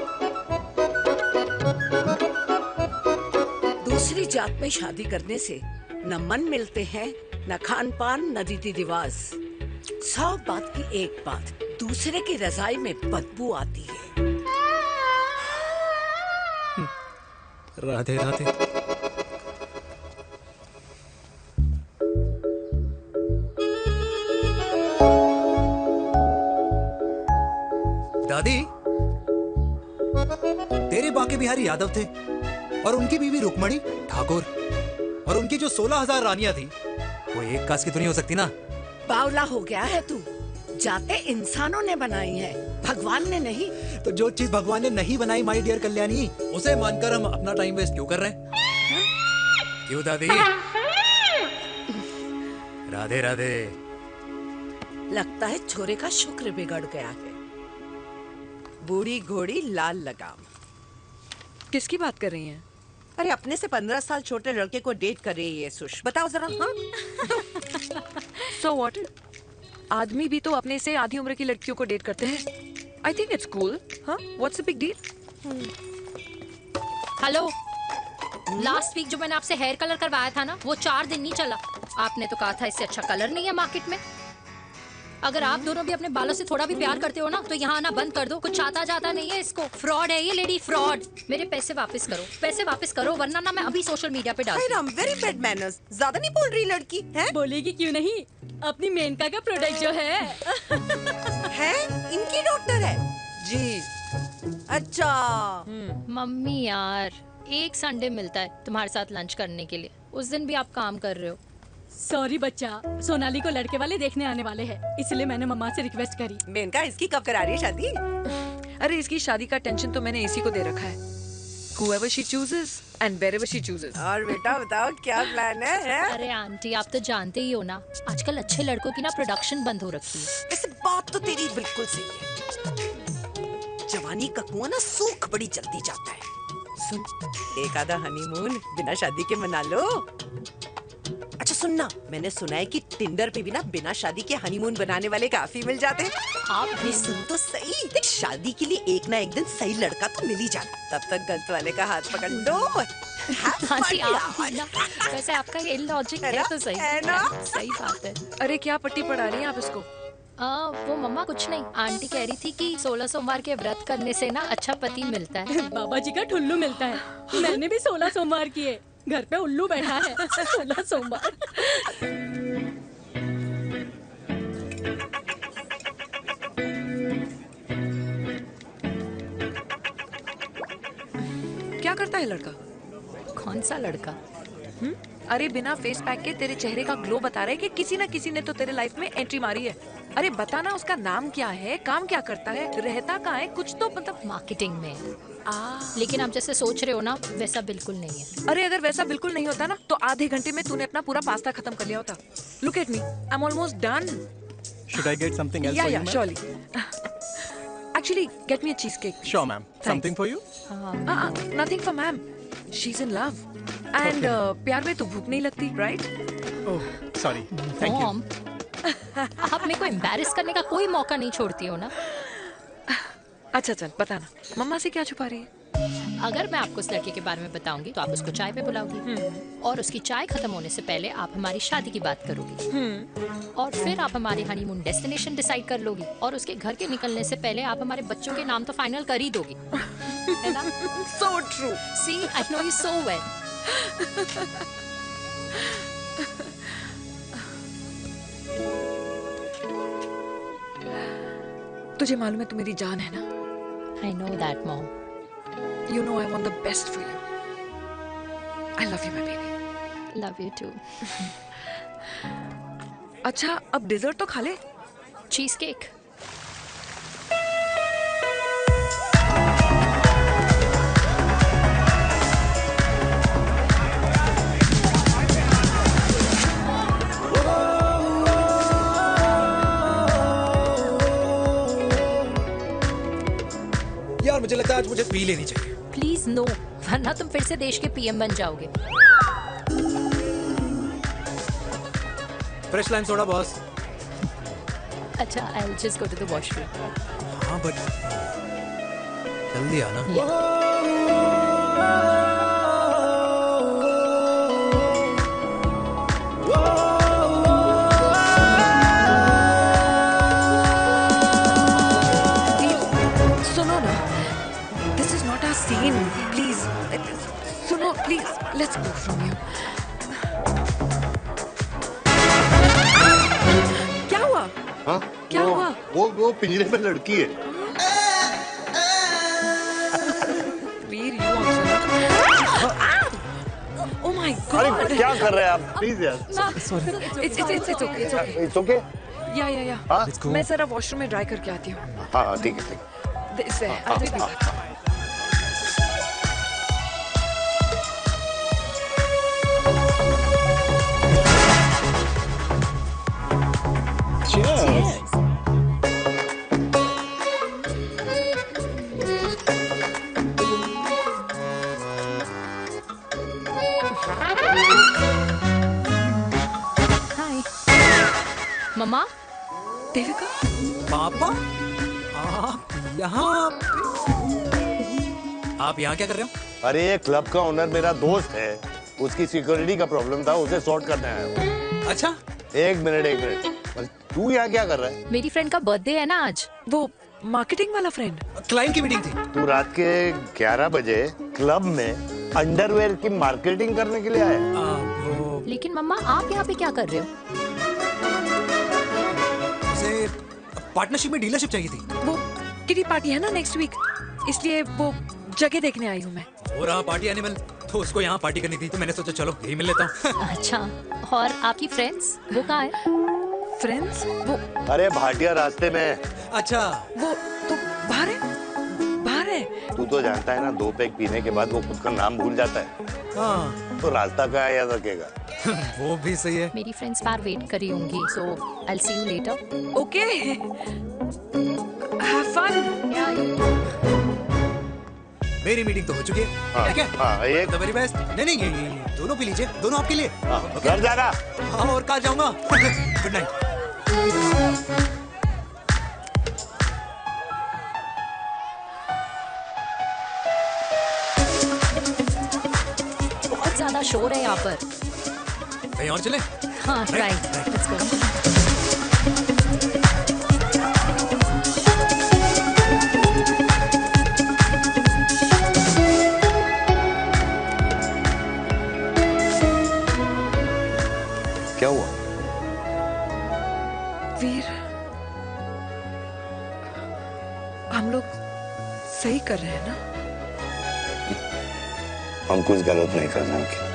दूसरी जात में शादी करने से न मन मिलते हैं, न खान पान, न रीति रिवाज। 100 बात की एक बात, दूसरे की रजाई में बदबू आती है। राधे राधे। दादी, तेरे बाके बिहारी यादव थे और उनकी बीवी रुक्मणी ठाकुर, और उनकी जो 16,000 रानियां थी वो एक कास्ट की तो नहीं हो सकती ना। बावला हो गया है तू। जाते इंसानों ने बनाई है, भगवान ने नहीं। तो जो चीज भगवान ने नहीं बनाई माय डियर कल्याणी, उसे मानकर हम अपना टाइम वेस्ट क्यों कर रहे हैं? क्यों दादी? राधे राधे। लगता है छोरे का शुक्र बिगड़ गया है। बूढ़ी घोड़ी लाल लगाम। किसकी बात कर रही हैं? अरे अपने से 15 साल छोटे लड़के को डेट कर रही है सुश, बताओ जरा। हाँ? So what? आदमी भी तो अपने से आधी उम्र की लड़कियों को डेट करते हैं। I think it's cool. हाँ? What's the big deal? Hello, last week जो मैंने आपसे हेयर कलर करवाया था ना, वो 4 दिन नहीं चला। आपने तो कहा था इससे अच्छा कलर नहीं है मार्केट में। अगर आप दोनों भी अपने बालों से थोड़ा भी प्यार करते हो ना, तो यहाँ आना बंद कर दो। कुछ आता जाता नहीं है इसको। फ्रॉड है ये लेडी, फ्रॉड। मेरे पैसे वापस करो, पैसे वापस करो, वरना ना मैं अभी सोशल मीडिया पे डाल दूँ। Very bad manners. ज्यादा नहीं बोल रही लड़की है? बोलेगी क्यों नहीं? अपनी मेनका का प्रोडक्ट जो है इनकी डॉक्टर है जी। अच्छा मम्मी यार, एक संडे मिलता है तुम्हारे साथ लंच करने के लिए, उस दिन भी आप काम कर रहे हो। सॉरी बच्चा, सोनाली को लड़के वाले देखने आने वाले हैं, इसलिए मैंने मम्मा से रिक्वेस्ट करी। मेनका, इसकी कब करा रही है शादी? अरे इसकी शादी का टेंशन तो मैंने इसी को दे रखा है। Whoever she chooses and wherever she chooses. और बेटा बताओ क्या प्लान है? अरे आंटी, आप तो जानते ही हो ना, आजकल अच्छे लड़कों की ना प्रोडक्शन बंद हो रखी है। वैसे बात तो तेरी बिल्कुल सही है। जवानी का कुआं ना सूख बड़ी जल्दी जाता है। सुन, एक आधा हनीमून बिना शादी के मना लो। अच्छा सुनना, मैंने सुना है कि टिंडर पे भी ना बिना शादी के हनीमून बनाने वाले काफी मिल जाते हैं। आप भी सुन तो सही, देख शादी के लिए एक ना एक दिन सही लड़का तो मिल ही जाता, तब तक गलत वाले का हाथ पकड़ लो। आंटी आप भी ना, वैसे आपका ये लॉजिक है तो सही है ना? सही बात है। अरे क्या पट्टी पढ़ा रही हैं आप इसको? वो मम्मा कुछ नहीं, आंटी कह रही थी कि 16 सोमवार के व्रत करने से ना अच्छा पति मिलता है। बाबा जी का ठुल्लू मिलता है। मैंने भी 16 सोमवार किए, घर पे उल्लू बैठा है। 16 सोमवार। क्या करता है लड़का? कौन सा लड़का? अरे बिना फेस पैक के तेरे चेहरे का ग्लो बता रहा है कि किसी ना किसी ने तो तेरे लाइफ में एंट्री मारी है। अरे बताना उसका नाम क्या है, काम क्या करता है, रहता कहाँ है, कुछ तो मतलब। मार्केटिंग में। लेकिन आप जैसे सोच रहे हो ना वैसा बिल्कुल नहीं है। अरे अगर वैसा बिल्कुल नहीं होता ना तो आधे घंटे में तूने अपना पूरा पास्ता खत्म कर लिया होता। Look at me, I am almost done. Should I get something else for you, ma'am? surely. Actually, get me a cheesecake. Sure, ma'am. Something for you? Nothing for ma'am. She's in love. And प्यार में तो भूख नहीं लगती, right? Oh, sorry. Thank you. Mom, आप मेरे को embarrass करने का कोई मौका नहीं छोड़ती हो ना। अच्छा चल बताना, मम्मा से क्या छुपा रही है? अगर मैं आपको उस लड़के के बारे में बताऊंगी तो आप उसको चाय पे बुलाओगी और उसकी चाय खत्म होने से पहले आप हमारी शादी की बात करोगी और फिर आप हमारे हनीमून डेस्टिनेशन डिसाइड कर लोगी और उसके घर के निकलने से पहले आप हमारे बच्चों के नाम तो फाइनल कर ही दोगी, है ना? So true. See, I know you so well. तुझे मालूम है तू मेरी जान है ना? I know that, Mom. You know I want the best for you. I love you, my baby. Love you too. अच्छा, अब डिजर्ट तो खा ले। Cheese cake. यार मुझे लगता है आज मुझे पी लेनी चाहिए। प्लीज नो, वरना तुम फिर से देश के पीएम बन जाओगे। Fresh lime soda boss. अच्छा, I'll just go to the washroom. हाँ बट जल्दी आना। सुनो ना, this is not our scene. Please, सुनो please, let's go from here. क्या हुआ? हाँ? क्या हुआ? वो पिंजरे में लड़की है। वीर, you also. Oh my God! अरे क्या कर रहे हैं आप? प्लीज यार। It's okay. It's okay? या हाँ? मैं जरा वॉशरूम में ड्राई करके आती हूँ। हाँ ठीक है। इससे I'll be back. Cheers. हाय मम्मा। देविका। पापा आप यहाँ क्या कर रहे हो? अरे ये क्लब का ओनर मेरा दोस्त है, उसकी सिक्योरिटी का प्रॉब्लम था, उसे सॉर्ट करने आया हूँ। अच्छा, एक मिनट, तू यहाँ क्या कर रहा है? मेरी फ्रेंड का बर्थडे है ना आज। वो मार्केटिंग वाला फ्रेंड। क्लाइंट की मीटिंग थी। तू रात के 11 बजे क्लब में अंडरवेयर की मार्केटिंग करने के लिए आया? लेकिन मम्मा आप यहाँ पे क्या कर रहे हो? उसे पार्टनरशिप में डीलरशिप चाहिए थी। वो किटी पार्टी है ना नेक्स्ट वीक, इसलिए वो जगह देखने आई हूँ मैं। हो रहा पार्टी एनिमल, तो उसको यहाँ पार्टी करनी थी, तो मैंने सोचा चलो यही मिल लेता हूँ। अच्छा, और आपकी फ्रेंड्स वो कहाँ है? फ्रेंड्स वो अरे भाटिया रास्ते में। अच्छा, वो तो बाहर है। तू तो जानता है ना, 2 पैक पीने के बाद वो खुद का नाम भूल जाता है। हाँ। तो रास्ता कहाँ याद रखेगा? वो भी सही है। मेरी फ्रेंड्स बाहर वेट कर रही होंगी, so I will see you later. Okay, have fun. मेरी मीटिंग तो हो चुकी है। हाँ, क्या? हाँ, एक द वेरी बेस्ट। नहीं ये दोनों पी लीजिए, दोनों आपके लिए। घर जाना। हाँ, और कहाँ जाऊंगा? Good night. बहुत ज्यादा शोर है यहाँ पर। कहीं और चले? हाँ, राइट, लेट्स गो। क्या हुआ? वीर, हम लोग सही कर रहे हैं ना? हम कुछ गलत नहीं कर रहे हैं।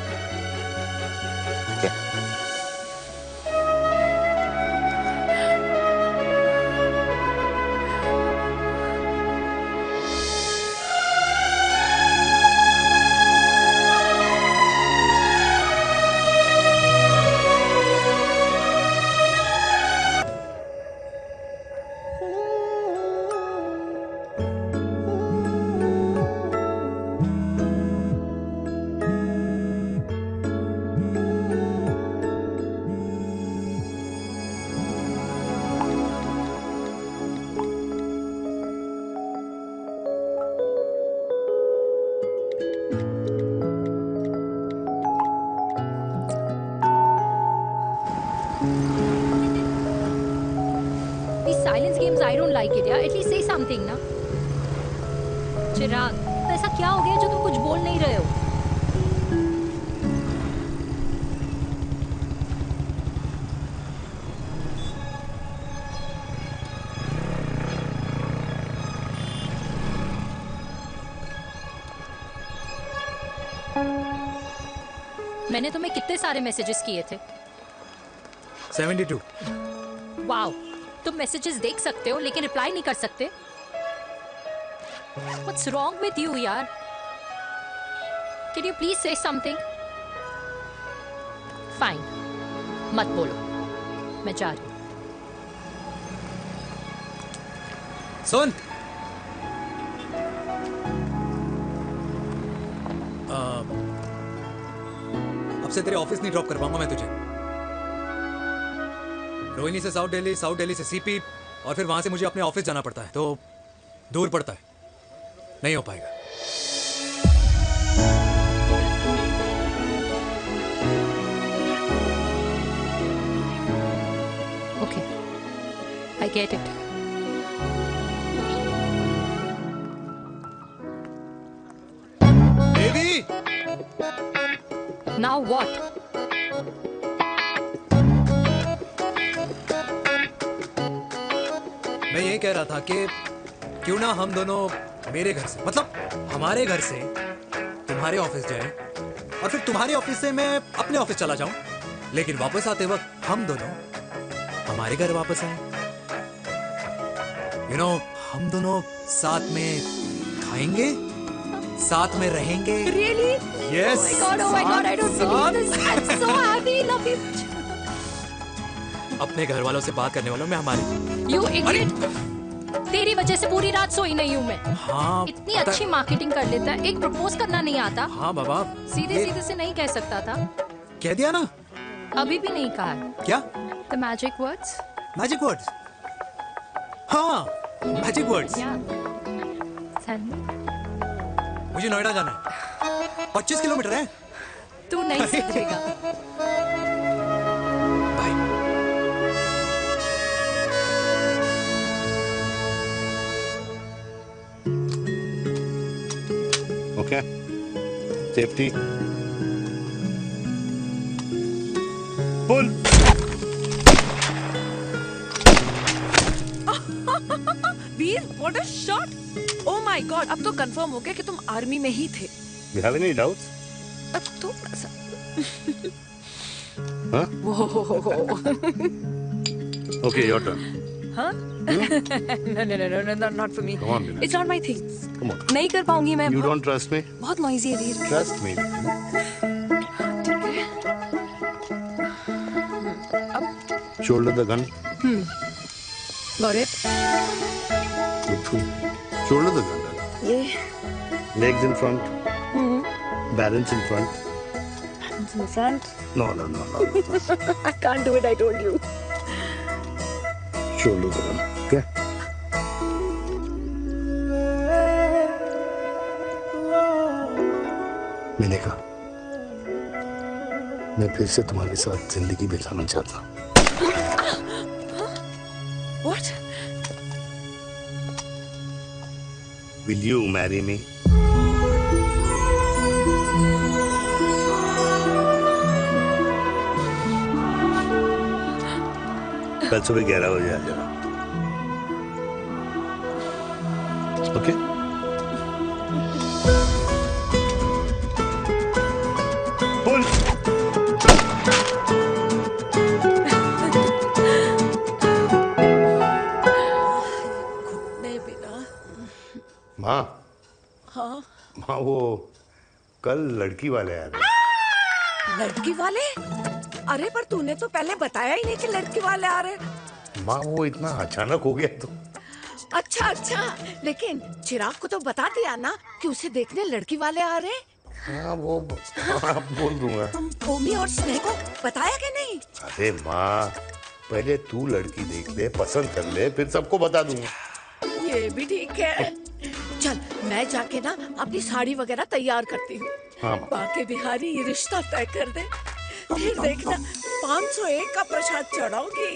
These silence games, I don't like it. Yeah, at least say something, ना. चिराग, तो ऐसा क्या हो गया जो तुम कुछ बोल नहीं रहे हो? मैंने तुम्हें कितने सारे मैसेजेस किए थे? 72. वाओ, तुम मैसेजेस देख सकते हो लेकिन रिप्लाई नहीं कर सकते? What's wrong with you, यार? Can you please say something? Fine, मत बोलो, मैं जा रही हूँ. सुन. अब से तेरे ऑफिस नहीं ड्रॉप कर पाऊंगा मैं तुझे. रोहिणी से साउथ दिल्ली से सीपी, और फिर वहां से मुझे अपने ऑफिस जाना पड़ता है, तो दूर पड़ता है, नहीं हो पाएगा. Okay, I get it. Baby! Now what? मैं ये कह रहा था कि क्यों ना हम दोनों मेरे घर से, मतलब हमारे घर से तुम्हारे ऑफिस जाएं, और फिर तुम्हारे ऑफिस से मैं अपने ऑफिस चला जाऊं, लेकिन वापस आते वक्त हम दोनों हमारे घर वापस आए. यू नो, हम दोनों साथ में खाएंगे, साथ में रहेंगे. Really? Yes. Oh my God, I don't believe this. I'm so happy, love you. अपने घर वालों से बात करने वालों में हमारी. You idiot! तेरी वजह से पूरी रात सोई नहीं हूँ मैं. हाँ. इतनी अच्छी मार्केटिंग कर लेता है, एक प्रपोज करना नहीं आता. हाँ बाबा. सीधे से नहीं कह सकता था. कह दिया ना. अभी भी नहीं कहा. क्या? The magic words. Magic words. हाँ, magic words. Tell me. मुझे नोएडा जाना है. 25 किलोमीटर है. तू नहीं सीखेगा. Okay. Safety. Pull. Veer, what a shot! Oh my God, अब तो कंफर्म हो गया कि तुम आर्मी में ही थे. You have any doubts? अब थोड़ा सा. Huh? Whoa. Okay, your turn. Huh? No, not for me. Come on, Bina. It's not my thing. Come on. नहीं कर पाऊंगी मैं. You don't trust me? बहुत noisy है वीर. Trust me. Shoulder the gun. Got it. Shoulder the gun. ये. Legs in front. Balance in front. Balance in front. No. I can't do it. I told you. Shoulder the gun. Okay. मैंने कहा मैं फिर से तुम्हारे साथ जिंदगी बिताना चाहता हूँ. What? Will you marry me? कल सुबह 11 बजे आ जाना. ओके? पुल. नहीं बिना. माँ. हाँ. माँ वो कल लड़की वाले आ रहे. लड़की वाले? अरे पर तूने तो पहले बताया ही नहीं कि लड़की वाले आ रहे. माँ वो इतना अचानक हो गया तो. अच्छा, लेकिन चिराग को तो बता दिया ना कि उसे देखने लड़की वाले आ रहे. हाँ वो बोल दूंगा. भूमि और स्नेह को बताया कि नहीं? अरे माँ पहले तू लड़की देख ले, पसंद कर ले, फिर सबको बता दूंगा. ये भी ठीक है. चल मैं जाके ना अपनी साड़ी वगैरह तैयार करती हूँ. हाँ बाकी बिहारी ये रिश्ता तय कर दे, फिर देखना. 501 का प्रसाद चढ़ाओगी।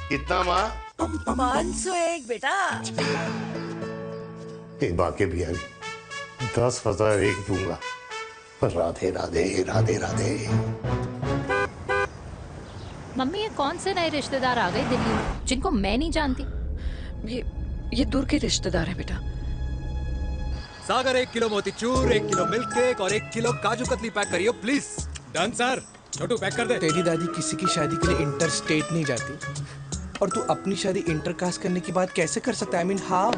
कितना माँ? 501 बेटा। एक बाकी भी आई 10,001 दूंगा। राधे राधे राधे राधे। मम्मी ये कौन से नए रिश्तेदार आ गए दिल्ली में जिनको मैं नहीं जानती? ये दूर के रिश्तेदार हैं बेटा। Sagar 1 kilo motichoor, 1 kilo milk cake और 1 किलो काजू कतली पैक करियो please. Done sir. Chhotu pack कर दे। तेरी दादी किसी की शादी के लिए इंटर स्टेट नहीं जाती और तू अपनी शादी इंटर कास्ट करने की बात कैसे कर सकता है? I mean, how?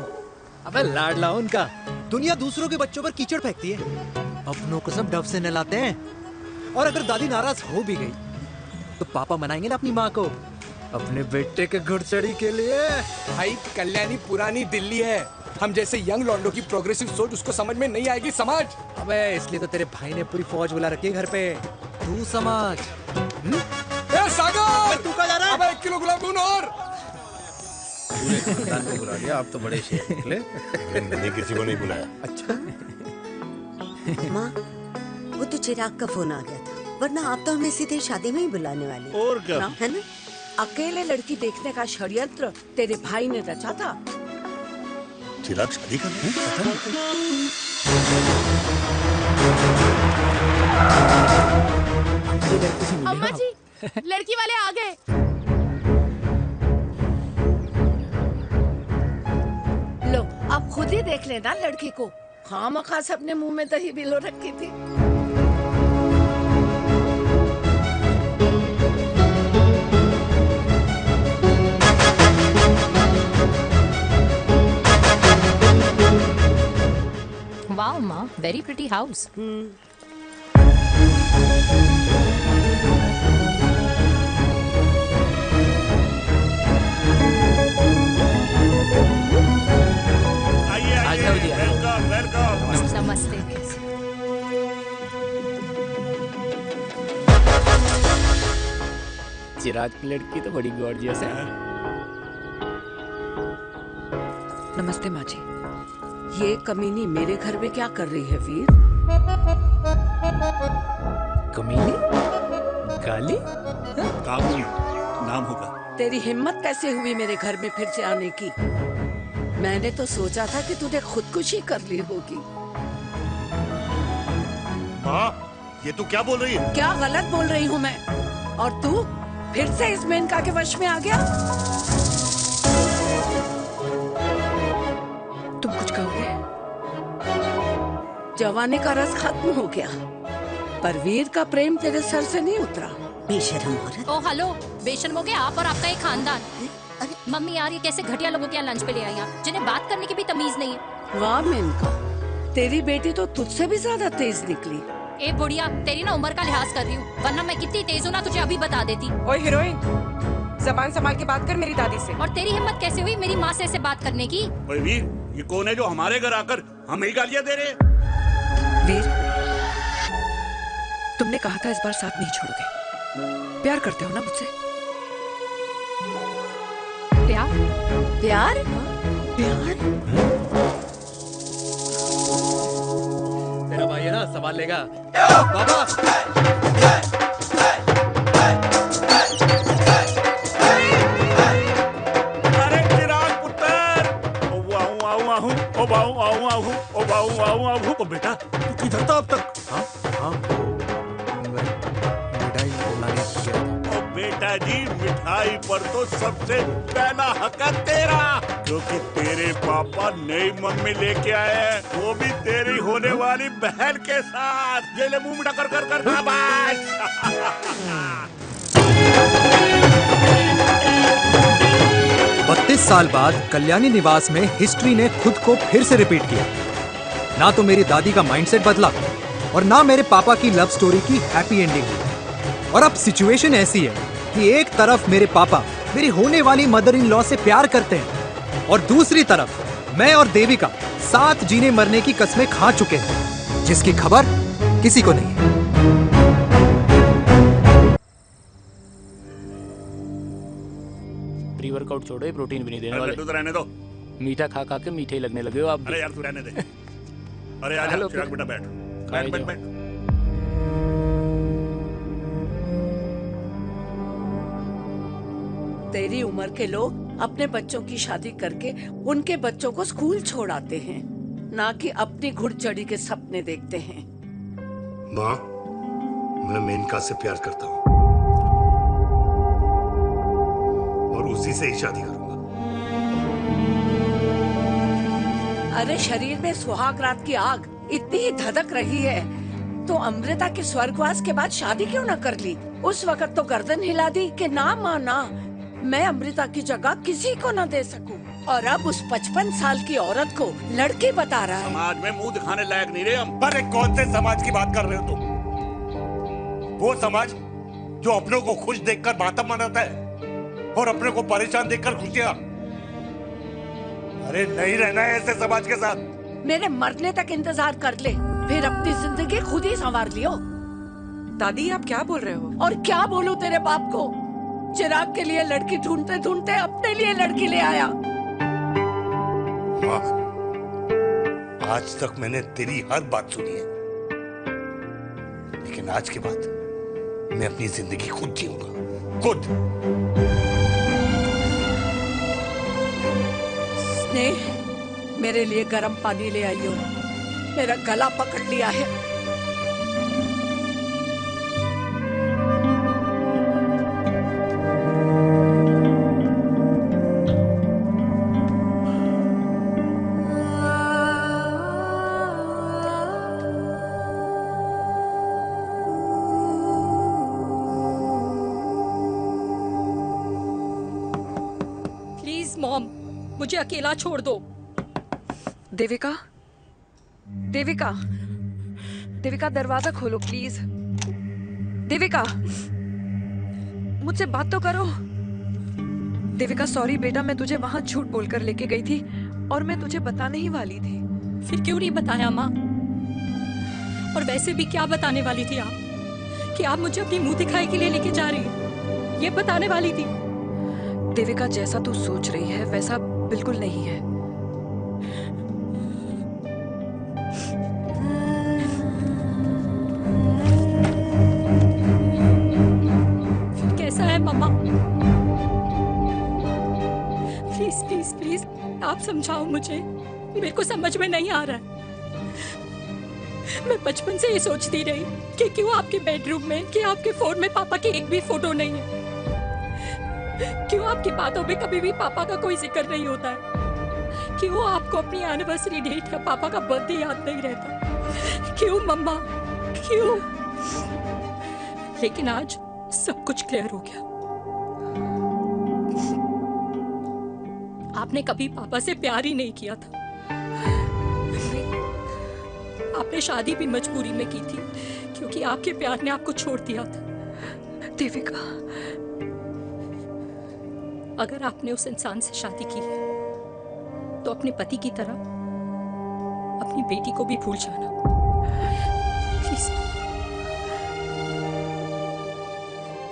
अबे लाडला उनका। दुनिया दूसरों के बच्चों पर कीचड़ फेंकती है, अपनों को सब डब से नहलाते हैं। और अगर दादी नाराज हो भी गई तो पापा मनाएंगे ना अपनी माँ को अपने बेटे के घुड़चढ़ी के लिए। भाई कल्याणी पुरानी दिल्ली है, हम जैसे यंग लॉन्डो की प्रोग्रेसिव सोच उसको समझ में नहीं आएगी। समझ। अबे इसलिए तो तेरे भाई ने पूरी फौज बुला रखी है घर पे, तू समझ। ए सागर, तू कहाँ जा रहा है? अबे 1 किलो गुलाब जामुन और। पूरे खानदान को बुला लिया, आप तो बड़े शेर निकले। मैंने किसी को नहीं बुलाया। अच्छा। माँ, वो तो चिराग का फोन आ गया था, वरना आप तो हमें सीधे शादी में ही बुलाने वाले। और क्या? है ना? अकेले लड़की देखने का षड्यंत्र तेरे भाई ने रचा था। चिराग शादी कर अम्मा जी, लड़की वाले आ गए। लो अब खुद ही देख लेना लड़की को। खामखा से अपने मुंह में दही बिलो रखी थी। वाओ माँ, very pretty house. Welcome welcome. नमस्ते। चिराग की लड़की तो बड़ी गॉर्जियस है। नमस्ते माँ जी। ये कमीनी मेरे घर में क्या कर रही है वीर? कमीनी? गाली? काबू नाम होगा। तेरी हिम्मत कैसे हुई मेरे घर में फिर से आने की? मैंने तो सोचा था कि तूने खुदकुशी कर ली होगी। माँ, ये तू क्या बोल रही है? क्या गलत बोल रही हूँ मैं? और तू फिर से इस मेनका के वश में आ गया? तुम कुछ कहोगे? जवानी का रस खत्म हो गया, पर वीर का प्रेम तेरे सर से नहीं उतरा। बेशरम औरत। ओ हेलो, बेशर्म हो गए आप और आपका एक खानदान। मम्मी यार ये कैसे घटिया लोगों के यहाँ लंच पे ले आई आप, जिन्हें बात करने की भी तमीज नहीं है। वाह मेनका, तेरी बेटी तो तुझसे भी ज्यादा तेज निकली। ए बुढ़िया, तेरी ना उम्र का लिहाज कर रही हूँ, वरना मैं कितनी तेज हूँ ना तुझे अभी बता देती। ओए हीरोइन, जबान संभाल के बात कर मेरी दादी से। और तेरी हिम्मत कैसे हुई मेरी माँ से ऐसे बात करने की? ओए वीर, ये कौन है जो हमारे घर आकर हमें ही गालियाँ दे रहे? वीर, तुमने कहा था इस बार साथ नहीं छोड़ोगे। प्यार करते हो ना मुझसे? प्यार? प्यार? प्यार? तेरा भाई है ना, संभाल लेगा। बाबा अरे चिराग पुत्र, ओ वाहू वाहू वाहू, ओ वाहू वाहू वाहू, ओ वाहू वाहू वाहू। ओ बेटा, तू किधर था अब तक? हाँ हाँ, मिठाई लाने गया था। ओ बेटा जी, मिठाई पर तो सबसे पहला हक है तेरा, क्योंकि तेरे पापा नई मम्मी लेके आए हैं, वो भी तेरी होने वाली बहन के साथ। ये ले मुंह मिठा कर कर कर शाबाश। 32 साल बाद कल्याणी निवास में हिस्ट्री ने खुद को फिर से रिपीट किया। ना तो मेरी दादी का माइंडसेट बदला और ना मेरे पापा की लव स्टोरी की हैप्पी एंडिंग हुई। और अब सिचुएशन ऐसी है कि एक तरफ मेरे पापा मेरी होने वाली मदर इन लॉ से प्यार करते हैं और दूसरी तरफ मैं और देविका साथ जीने मरने की कस्में खा चुके हैं, जिसकी खबर किसी को नहीं है। प्री वर्कआउट छोड़ो, ये प्रोटीन भी नहीं देने अरे वाले। तू तो रहने दो। मीठा खा खा के मीठे ही लगने लगे हो आप भी। अरे यार तू रहने दे। अरे आजा हेलो, चिराग बेटा, बैठ बैठ बैठ बैठ। तेरी उम्र के लोग अपने बच्चों की शादी करके उनके बच्चों को स्कूल छोड़ाते हैं, ना कि अपनी घुड़चढ़ी के सपने देखते हैं। माँ, मैं मेनका से प्यार करता हूँ और उसी से ही शादी करूंगा। अरे शरीर में सुहाग रात की आग इतनी ही धधक रही है तो अमृता के स्वर्गवास के बाद शादी क्यों न कर ली? उस वक्त तो गर्दन हिला दी कि ना माना, मैं अमृता की जगह किसी को न दे सकूं। और अब उस 55 साल की औरत को लड़की बता रहा है। समाज में मुंह दिखाने लायक नहीं रहे हम। अरे कौन से समाज की बात कर रहे हो तुम? वो समाज जो अपनों को खुश देखकर मातम मनाता है और अपने को परेशान देखकर खुशियां। अरे नहीं रहना है ऐसे समाज के साथ। मेरे मरने तक इंतजार कर ले, फिर अपनी जिंदगी खुद ही संवार लियो। दादी आप क्या बोल रहे हो? और क्या बोलूं तेरे बाप को? चिराग के लिए लड़की ढूंढते ढूंढते अपने लिए लड़की ले आया। माँ, आज तक मैंने तेरी हर बात सुनी है, लेकिन आज के बाद मैं अपनी जिंदगी खुद जीऊंगा, खुद। स्नेह, मेरे लिए गर्म पानी ले आइयो, मेरा गला पकड़ लिया है। प्लीज मॉम, मुझे अकेला छोड़ दो। देविका, देविका, देविका दरवाजा खोलो प्लीज। देविका, मुझसे बात तो करो। देविका सॉरी बेटा, मैं तुझे वहां झूठ बोलकर लेके गई थी और मैं तुझे बताने ही वाली थी। फिर क्यों नहीं बताया माँ? और वैसे भी क्या बताने वाली थी आप? कि आप मुझे अपनी मुंह दिखाई के लिए लेके जा रही हैं, ये बताने वाली थी। देविका जैसा तू सोच रही है वैसा बिल्कुल नहीं है। कैसा है मम्मा? प्लीज प्लीज प्लीज आप समझाओ मुझे, मेरे को समझ में नहीं आ रहा है। मैं बचपन से ये सोचती रही कि क्यों आपके बेडरूम में, कि आपके फोन में पापा की एक भी फोटो नहीं है, क्यों आपकी बातों में कभी भी पापा का कोई जिक्र नहीं होता है, क्यों आपको अपनी एनिवर्सरी डेट या पापा का बर्थडे याद नहीं रहता, क्यों मम्मा, क्यों? लेकिन आज सब कुछ क्लियर हो गया। आपने कभी पापा से प्यार ही नहीं किया था। आपने शादी भी मजबूरी में की थी क्योंकि आपके प्यार ने आपको छोड़ दिया था। देविका, अगर आपने उस इंसान से शादी की है तो अपने पति की तरह अपनी बेटी को भी भूल जाना please.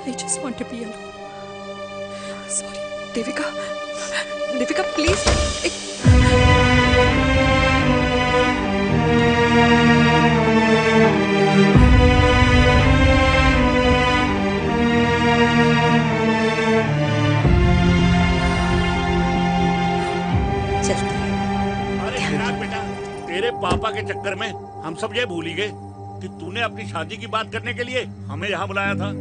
I just want to be alone. Sorry, Devika, Devika please. अरे चिराग बेटा, तेरे पापा के चक्कर में हम सब ये भूल ही गए कि तूने अपनी शादी की बात करने के लिए हमें यहाँ बुलाया था।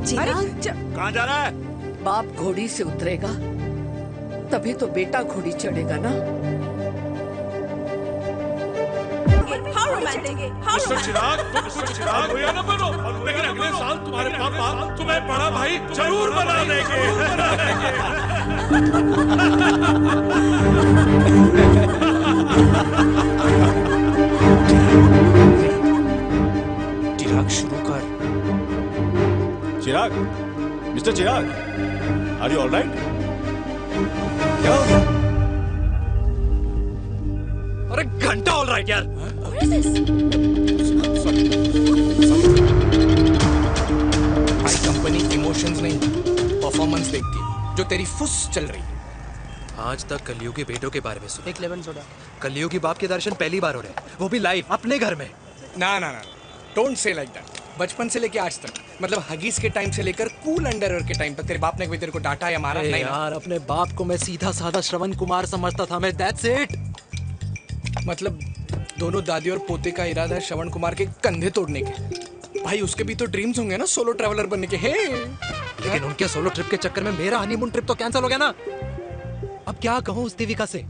कहाँ जा रहा है? बाप घोड़ी से उतरेगा तभी तो बेटा घोड़ी चढ़ेगा ना। मिस्टर चिराग, तुम कुछ चिराग भैया ना बनो, लेकिन अगले साल तुम्हारे पापा तुम्हें बड़ा भाई जरूर बना देंगे। चिराग शुरू कर। Chirag, mister Chirag, are you alright? क्या हो गया? अरे घंटा ऑलराइट यार। भाई कंपनी इमोशंस नहीं परफॉर्मेंस देखती है, जो तेरी फुस चल रही है। आज तक कलयुगी बेटों के बारे में सुना। एक लेमन सोडा। कलयुगी बाप के दर्शन पहली बार हो रहे हैं, वो भी लाइव अपने घर में। ना ना ना, डोंट से लाइक दैट। बचपन से लेके आज तक मतलब हगीज के टाइम से लेकर कूल अंडरवेयर के टाइम तक तेरे बाप ने कभी तेरे को डांटा या मारा? अरे नहीं ना? यार, अपने बाप को मैं सीधा साधा श्रवण कुमार समझता था मैं, दैट्स इट। मतलब दोनों दादी और पोते का इरादा है श्रवण कुमार के कंधे तोड़ने के। भाई उसके भी तो ड्रीम्स होंगे ना सोलो ट्रैवलर बनने के। लेकिन उनके सोलो ट्रिप के चक्कर में मेरा हनीमून ट्रिप तो कैंसिल हो गया ना। अब क्या कहूँ उस देविका से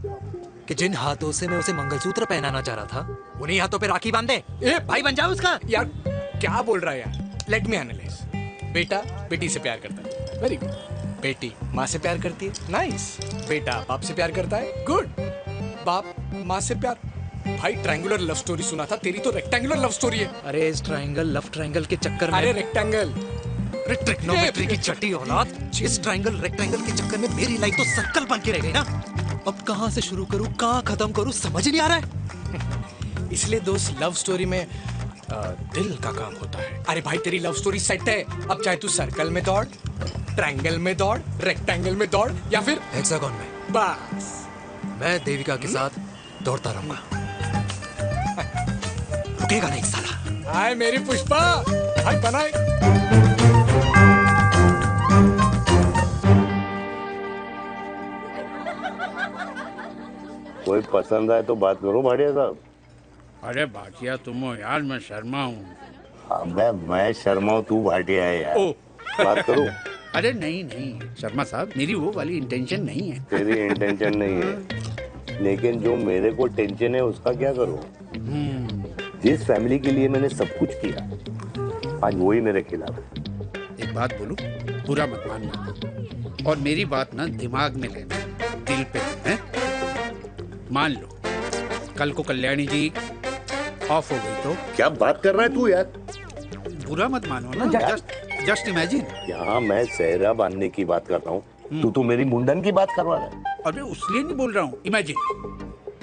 कि जिन हाथों से मैं उसे मंगलसूत्र पहनाना चाह रहा था, उन्हीं हाथों पे राखी बांध दे। ए भाई बन जाओ उसका। यार क्या बोल रहा है यार? Let me analyse. बेटा बेटी से प्यार करता है, वेरी गुड। बेटी माँ से प्यार करती है, नाइस। बेटा बाप से प्यार करता है, गुड। बाप माँ से प्यार। भाई ट्रायंगुलर लव स्टोरी सुना था, तेरी तो रेक्टेंगुलर लव स्टोरी है। अरे इस ट्रायंगल लव ट्रायंगल के चक्कर में, अरे रेक्टेंगल, अरे ट्रिग्नोमेट्री की चट्टी औलाद, इस ट्रायंगल रेक्टेंगल के चक्कर में मेरी लाइफ तो सर्कल बन के रह गई ना। अब कहाँ से शुरू करूँ, कहाँ खत्म करूँ, समझ नहीं आ रहा है। इसलिए दोस्त लव स्टोरी में दिल का काम होता है। अरे भाई तेरी लव स्टोरी सेट है, अब चाहे तू सर्कल में दौड़, ट्रायंगल में दौड़, रेक्टेंगल में दौड़ या फिर हेक्सागन में, बस मैं देविका के साथ दौड़ता रहूंगा। रुकेगा नहीं साला। हाय मेरी पुष्पा, हाय बनाए। कोई पसंद आए तो बात करो भाटिया साहब। अरे भाटिया तुम हो यार, मैं शर्मा हूँ। अबे मैं शर्मा हूँ, तू भाटिया है यार। बात करो। अरे नहीं नहीं शर्मा साहब, मेरी वो वाली इंटेंशन नहीं है। तेरी इंटेंशन नहीं है, लेकिन जो मेरे को टेंशन है उसका क्या करूँ? जिस फैमिली के लिए मैंने सब कुछ किया, आज वही मेरे खिलाफ है। एक बात बोलूं, बुरा मत मानना, और मेरी बात ना दिमाग में लेना, दिल पे है। मान लो कल को कल्याणी जी ऑफ हो गई तो? क्या बात कर रहा है तू यार? बुरा मत मानो ना, जस्ट इमेजिन। यहाँ मैं सेहरा बांधने की बात कर रहा हूँ, तू तो मेरी मुंडन की बात करवा रहा है। अरे उसलिए नहीं बोल रहा हूँ, इमेजिन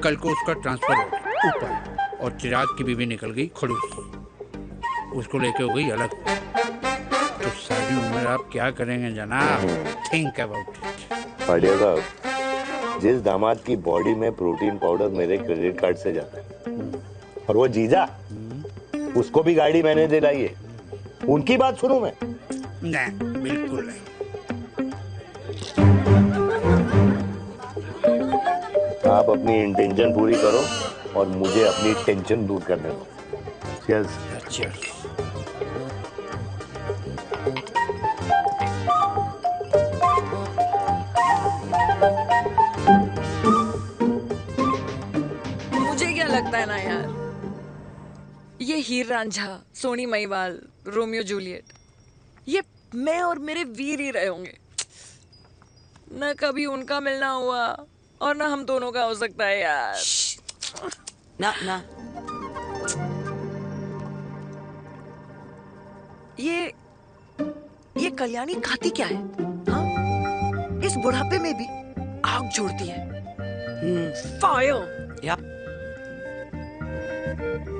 कल को उसका ट्रांसफर हो गया ऊपर और चिराग की बीवी निकल गई खड़ूस, उसको लेके हो गई अलग, तो सारी उम्र आप क्या करेंगे जनाब? Think about it. भाटिया साहब, जिस दामाद की बॉडी में प्रोटीन पाउडर मेरे क्रेडिट कार्ड से जाता है, और वो जीजा, उसको भी गाड़ी मैंने दिलाई है, उनकी बात सुनूं मैं? नहीं, बिल्कुल नहीं। आप अपनी इंटेंशन पूरी करो और मुझे अपनी टेंशन दूर करने दो। चीयर्स। चीयर्स। मुझे क्या लगता है ना यार, ये हीर रांझा, सोनी महिवाल, रोमियो जूलियट, ये मैं और मेरे वीर ही रहे होंगे। न कभी उनका मिलना हुआ और ना हम दोनों का हो सकता है यार। ना ना, ये कल्याणी खाती क्या है? हाँ? इस बुढ़ापे में भी आग जोड़ती है। फायर। यप।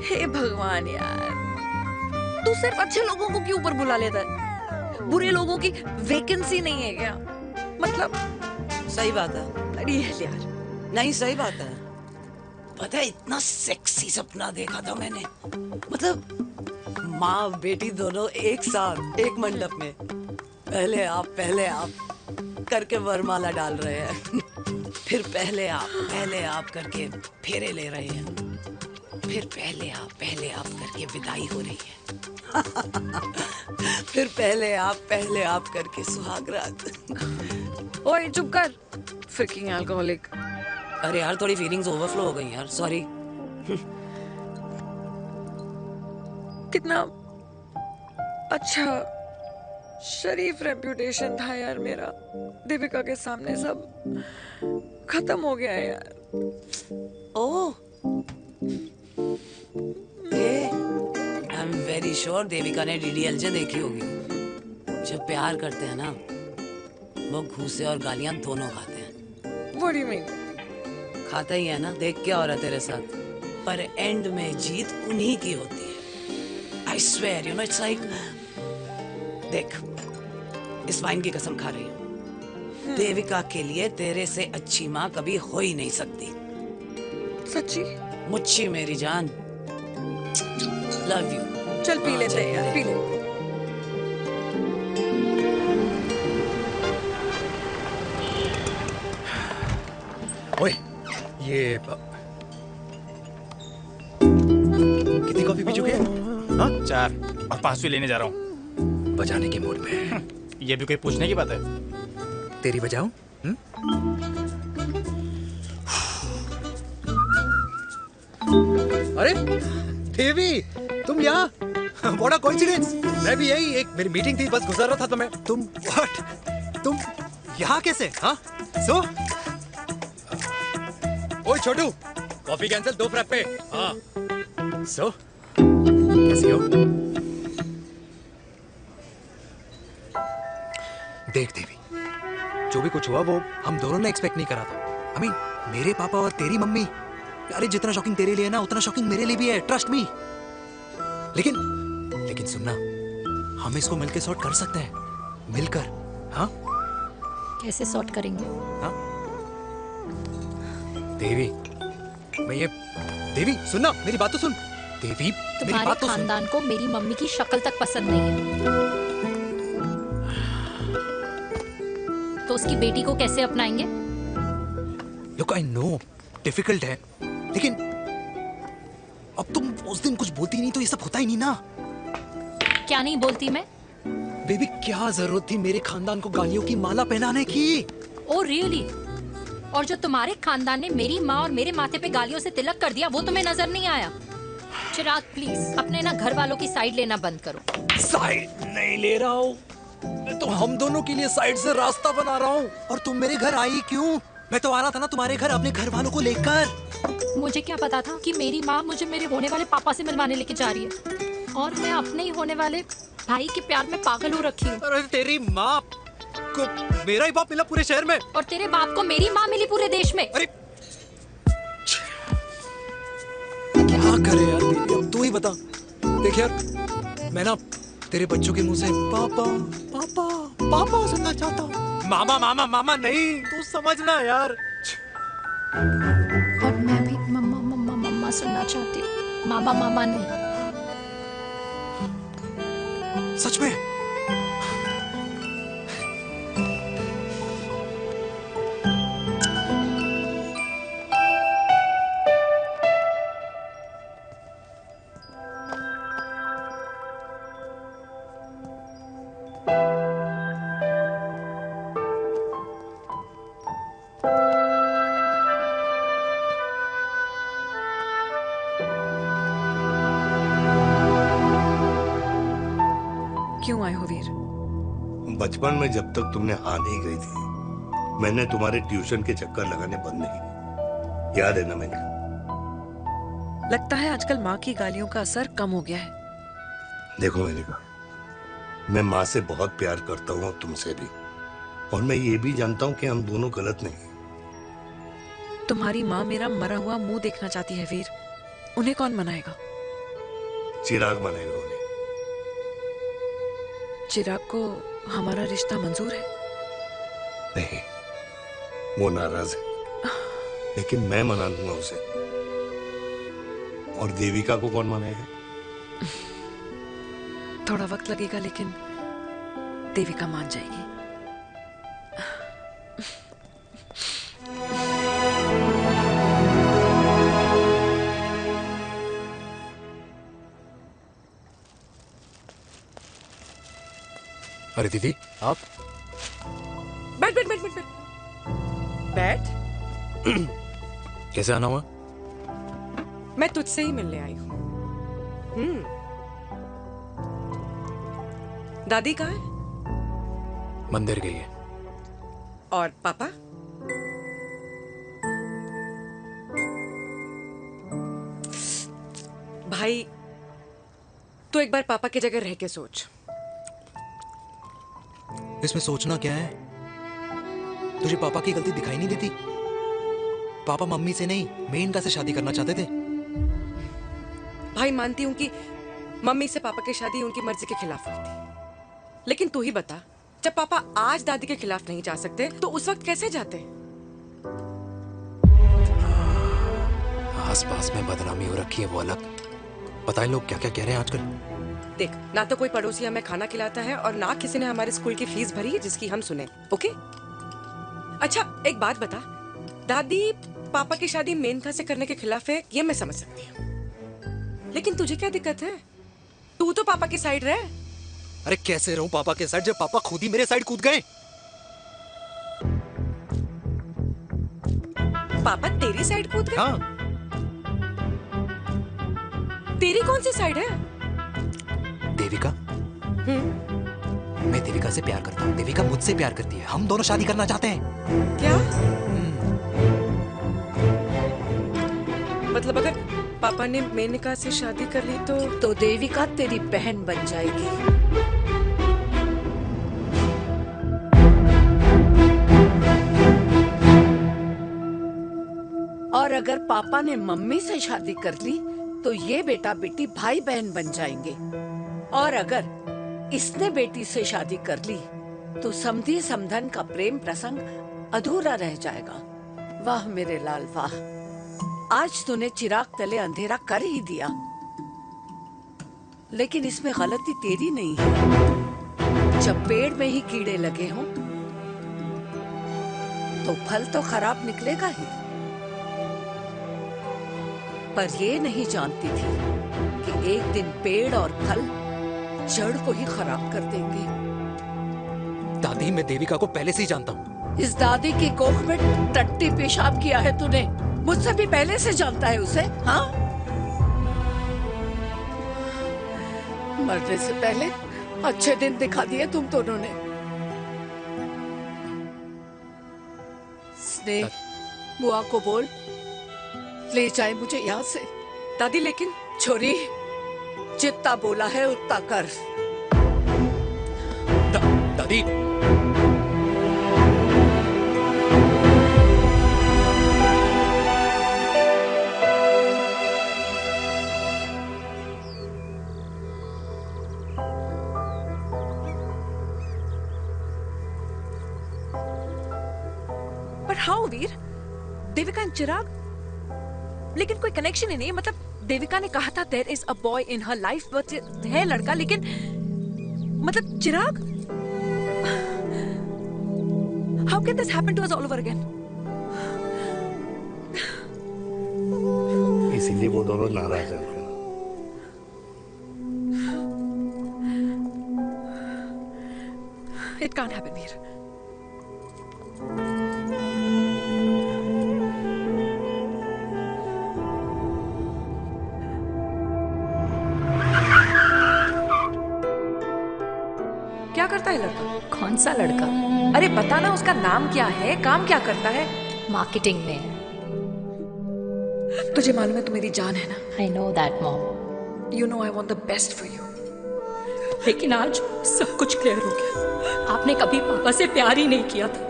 हे भगवान यार, तू सिर्फ अच्छे लोगों को क्यों ऊपर बुला लेता है? बुरे लोगों की वैकेंसी नहीं है क्या? मतलब सही बात है। अरे यार, नहीं सही बात है। पता है इतना सेक्सी सपना देखा था मैंने, मतलब माँ बेटी दोनों एक साथ एक मंडप में, पहले आप करके वरमाला डाल रहे हैं, फिर पहले आप करके फेरे ले रहे हैं, फिर पहले आप करके विदाई हो रही है, फिर पहले आप करके सुहाग रात। ओए चुप कर, फ्रिकिंग अल्कोहलिक। अरे यार थोड़ी फीलिंग्स ओवरफ्लो हो गई यार, सॉरी। कितना अच्छा शरीफ रेप्यूटेशन था यार मेरा, दीपिका के सामने सब खत्म हो गया है यार। Oh, I am very sure Devika ने डीडीएलजे देखी होगी। जब प्यार करते हैं ना, वो घूसे और गालियां दोनों खाते हैं। What do you mean? खाता ही है ना, देख क्या हो रहा है तेरे साथ, पर एंड में जीत उन्हीं की होती है। I swear, you know, it's like, देख, इस वाइन की कसम खा रही हूँ, देविका के लिए तेरे से अच्छी माँ कभी हो ही नहीं सकती। सच्ची? मुच्छी मेरी जान, लव यू। चल पी लेते हैं यार, पी ले। ओए ये कितनी कॉफी पी चुके हैं? हाँ 4 और 5वीं लेने जा रहा हूँ। बजाने के मूड में। ये भी कोई पूछने की बात है? तेरी बजाऊं? अरे देवी तुम यहाँ? What a coincidence! मैं भी यही, एक मेरी मीटिंग थी, बस गुजर रहा था तो मैं तुम यहाँ कैसे? हाँ सो ओए छोटू कॉफी कैंसिल 2 फ्रैप पे। हाँ सो कैसी हो? देख देवी जो भी कुछ हुआ वो हम दोनों ने एक्सपेक्ट नहीं करा था। I mean, मेरे पापा और तेरी मम्मी, अरे जितना शॉकिंग तेरे लिए ना उतना शॉकिंग मेरे लिए भी है, ट्रस्ट मी। लेकिन सुनना, हम इसको मिलकर सॉर्ट कर सकते हैं, मिलकर। हाँ कैसे सॉर्ट करेंगे? हाँ देवी देवी सुनना, मेरी बात तो सुन। देवी मेरी बात तो सुन। खानदान को मेरी मम्मी की शक्ल तक पसंद नहीं है, तो उसकी बेटी को कैसे अपनाएंगे? Look, I know, डिफिकल्ट है, लेकिन अब तुम उस दिन कुछ बोलती नहीं तो ये सब होता ही नहीं ना। क्या नहीं बोलती मैं? बेबी क्या जरूरत थी मेरे खानदान को गालियों की माला पहनाने की? Oh really? और जो तुम्हारे खानदान ने मेरी माँ और मेरे माथे पे गालियों से तिलक कर दिया वो तुम्हें नजर नहीं आया? चिराग प्लीज अपने ना घर वालों की साइड लेना बंद करो। साइड नहीं ले रहा हूँ, मैं तो हम दोनों के लिए साइड से रास्ता बना रहा हूँ। और तुम मेरे घर आई क्यों? मैं तो आ रहा था ना तुम्हारे घर अपने घर वालों को लेकर। मुझे क्या पता था कि मेरी माँ मुझे मेरे होने वाले पापा से मिलवाने लेके जा रही है, और मैं अपने ही होने वाले भाई के प्यार में पागल हो रखी हूँ। अरे तेरी माँ को मेरा ही बाप मिला पूरे शहर में, और तेरे बाप को मेरी माँ मिली पूरे देश में। अरे क्या करे यार देवी, अब तू ही बता। देख यार मैं ना तेरे बच्चों के मुंह से पापा पापा पापा सुनना चाहता हूँ, मामा मामा मामा नहीं, तू समझना यार। और मैं भी मम्मा मम्मा मम्मा सुनना चाहती हूँ, मामा मामा नहीं। सच में? क्यों आए हो वीर? बचपन में जब तक तुमने हाँ नहीं गई थी, मैंने तुम्हारे ट्यूशन के चक्कर लगाने बंद नहीं किए, याद है ना मैंने? लगता है आजकल माँ की गालियों का असर कम हो गया है। देखो मेरिका, मैं माँ से बहुत प्यार करता हूँ और तुमसे भी, और मैं ये भी जानता हूँ कि हम दोनों गलत नहीं। तुम्हारी माँ मेरा मरा हुआ मुंह देखना चाहती है वीर, उन्हें कौन मनाएगा? चिराग मनाएगा उन्हें। चिराग को हमारा रिश्ता मंजूर है? नहीं, वो नाराज है, लेकिन मैं मना दूंगा उसे। और देविका को कौन मनाएगा? थोड़ा वक्त लगेगा, लेकिन देविका मान जाएगी। अरे दीदी आप बैठ बैठ बैठ बैठ बैठ बैठ। कैसे आना हुआ? मैं तुझसे ही मिलने आई हूँ। दादी कहाँ है? मंदिर गई है। और पापा? भाई तू एक बार पापा की जगह रह के सोच। इसमें सोचना क्या है? तुझे पापा की गलती दिखाई नहीं देती? पापा मम्मी से नहीं मेनका से शादी करना चाहते थे। भाई मानती हूँ कि मम्मी से पापा की शादी उनकी मर्जी के खिलाफ हुई थी, लेकिन तू ही बता, जब पापा आज दादी के खिलाफ नहीं जा सकते तो उस वक्त कैसे जाते? आसपास में बदनामी हो रखी है वो अलग, पता है लोग क्या क्या कह रहे हैं आजकल। देख, ना तो कोई पड़ोसी हमें खाना खिलाता है और ना किसी ने हमारे स्कूल की फीस भरी है जिसकी हम सुने। ओके? अच्छा एक बात बता, दादी पापा की शादी मेनका से करने के खिलाफ है, ये मैं समझ सकती हूँ, लेकिन तुझे क्या दिक्कत है? तू तो पापा की साइड रहे। अरे कैसे रहूं पापा के साइड जब पापा खुद ही मेरे साइड कूद गए? पापा तेरी साइड कूद गए? हाँ। तेरी कौन सी साइड है? देविका। मैं देविका से प्यार करता हूँ, देविका मुझसे प्यार करती है, हम दोनों शादी करना चाहते हैं। क्या? मतलब अगर पापा ने मेनका से शादी कर ली तो देविका तेरी बहन बन जाएगी। और अगर पापा ने मम्मी से शादी कर ली तो ये बेटा बेटी भाई बहन बन जाएंगे। और अगर इसने बेटी से शादी कर ली तो समधी समधन का प्रेम प्रसंग अधूरा रह जाएगा। वाह मेरे लाल वाह, आज तूने चिराग तले अंधेरा कर ही दिया, लेकिन इसमें गलती तेरी नहीं है। जब पेड़ में ही कीड़े लगे हों तो फल तो खराब निकलेगा ही। पर ये नहीं जानती थी कि एक दिन पेड़ और फल जड़ को ही खराब कर देंगे। दादी मैं देविका को पहले से ही जानता हूँ। इस दादी की कोख में टट्टी पेशाब किया है तूने, मुझसे भी पहले से जानता है उसे। हाँ, मरने से पहले अच्छे दिन दिखा दिए तुम दोनों ने। स्नेह, बुआ को बोल ले जाए मुझे यहाँ से। दादी लेकिन छोरी, जितना बोला है उतना कर। दादी पर हाउ वीर? देविका एंड चिराग, लेकिन कोई कनेक्शन ही नहीं। मतलब देविका ने कहा था there is a boy in her life, but है लड़का, लेकिन मतलब Chirag, how can this happen to us all over again? इसीलिए वो दोनों नाराज हैं। It can't happen Veer. क्या करता है लड़का? कौन सा लड़का? अरे बता ना, उसका नाम क्या है, काम क्या करता है? मार्केटिंग में है। तुझे मालूम है तू मेरी जान है ना? I know that mom. You know I want the best for you. लेकिन आज सब कुछ क्लियर हो गया। आपने कभी पापा से प्यार ही नहीं किया था।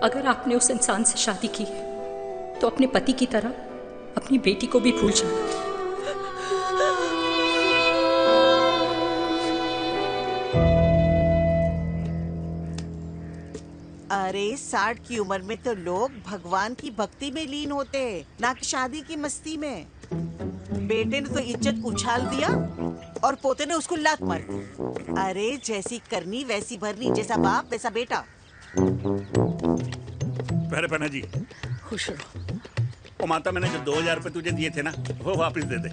अगर आपने उस इंसान से शादी की है तो अपने पति की तरह अपनी बेटी को भी भूल जाना। अरे 60 की उम्र में तो लोग भगवान की भक्ति में लीन होते हैं, ना कि शादी की मस्ती में। बेटे ने तो इज्जत उछाल दिया और पोते ने उसको लात मार दी। अरे जैसी करनी वैसी भरनी, जैसा बाप वैसा बेटा। पहले पन्ना जी खुश रहो। ओ माता, मैंने जो 2000 रुपए तुझे दिए थे ना, वो वापस दे दे।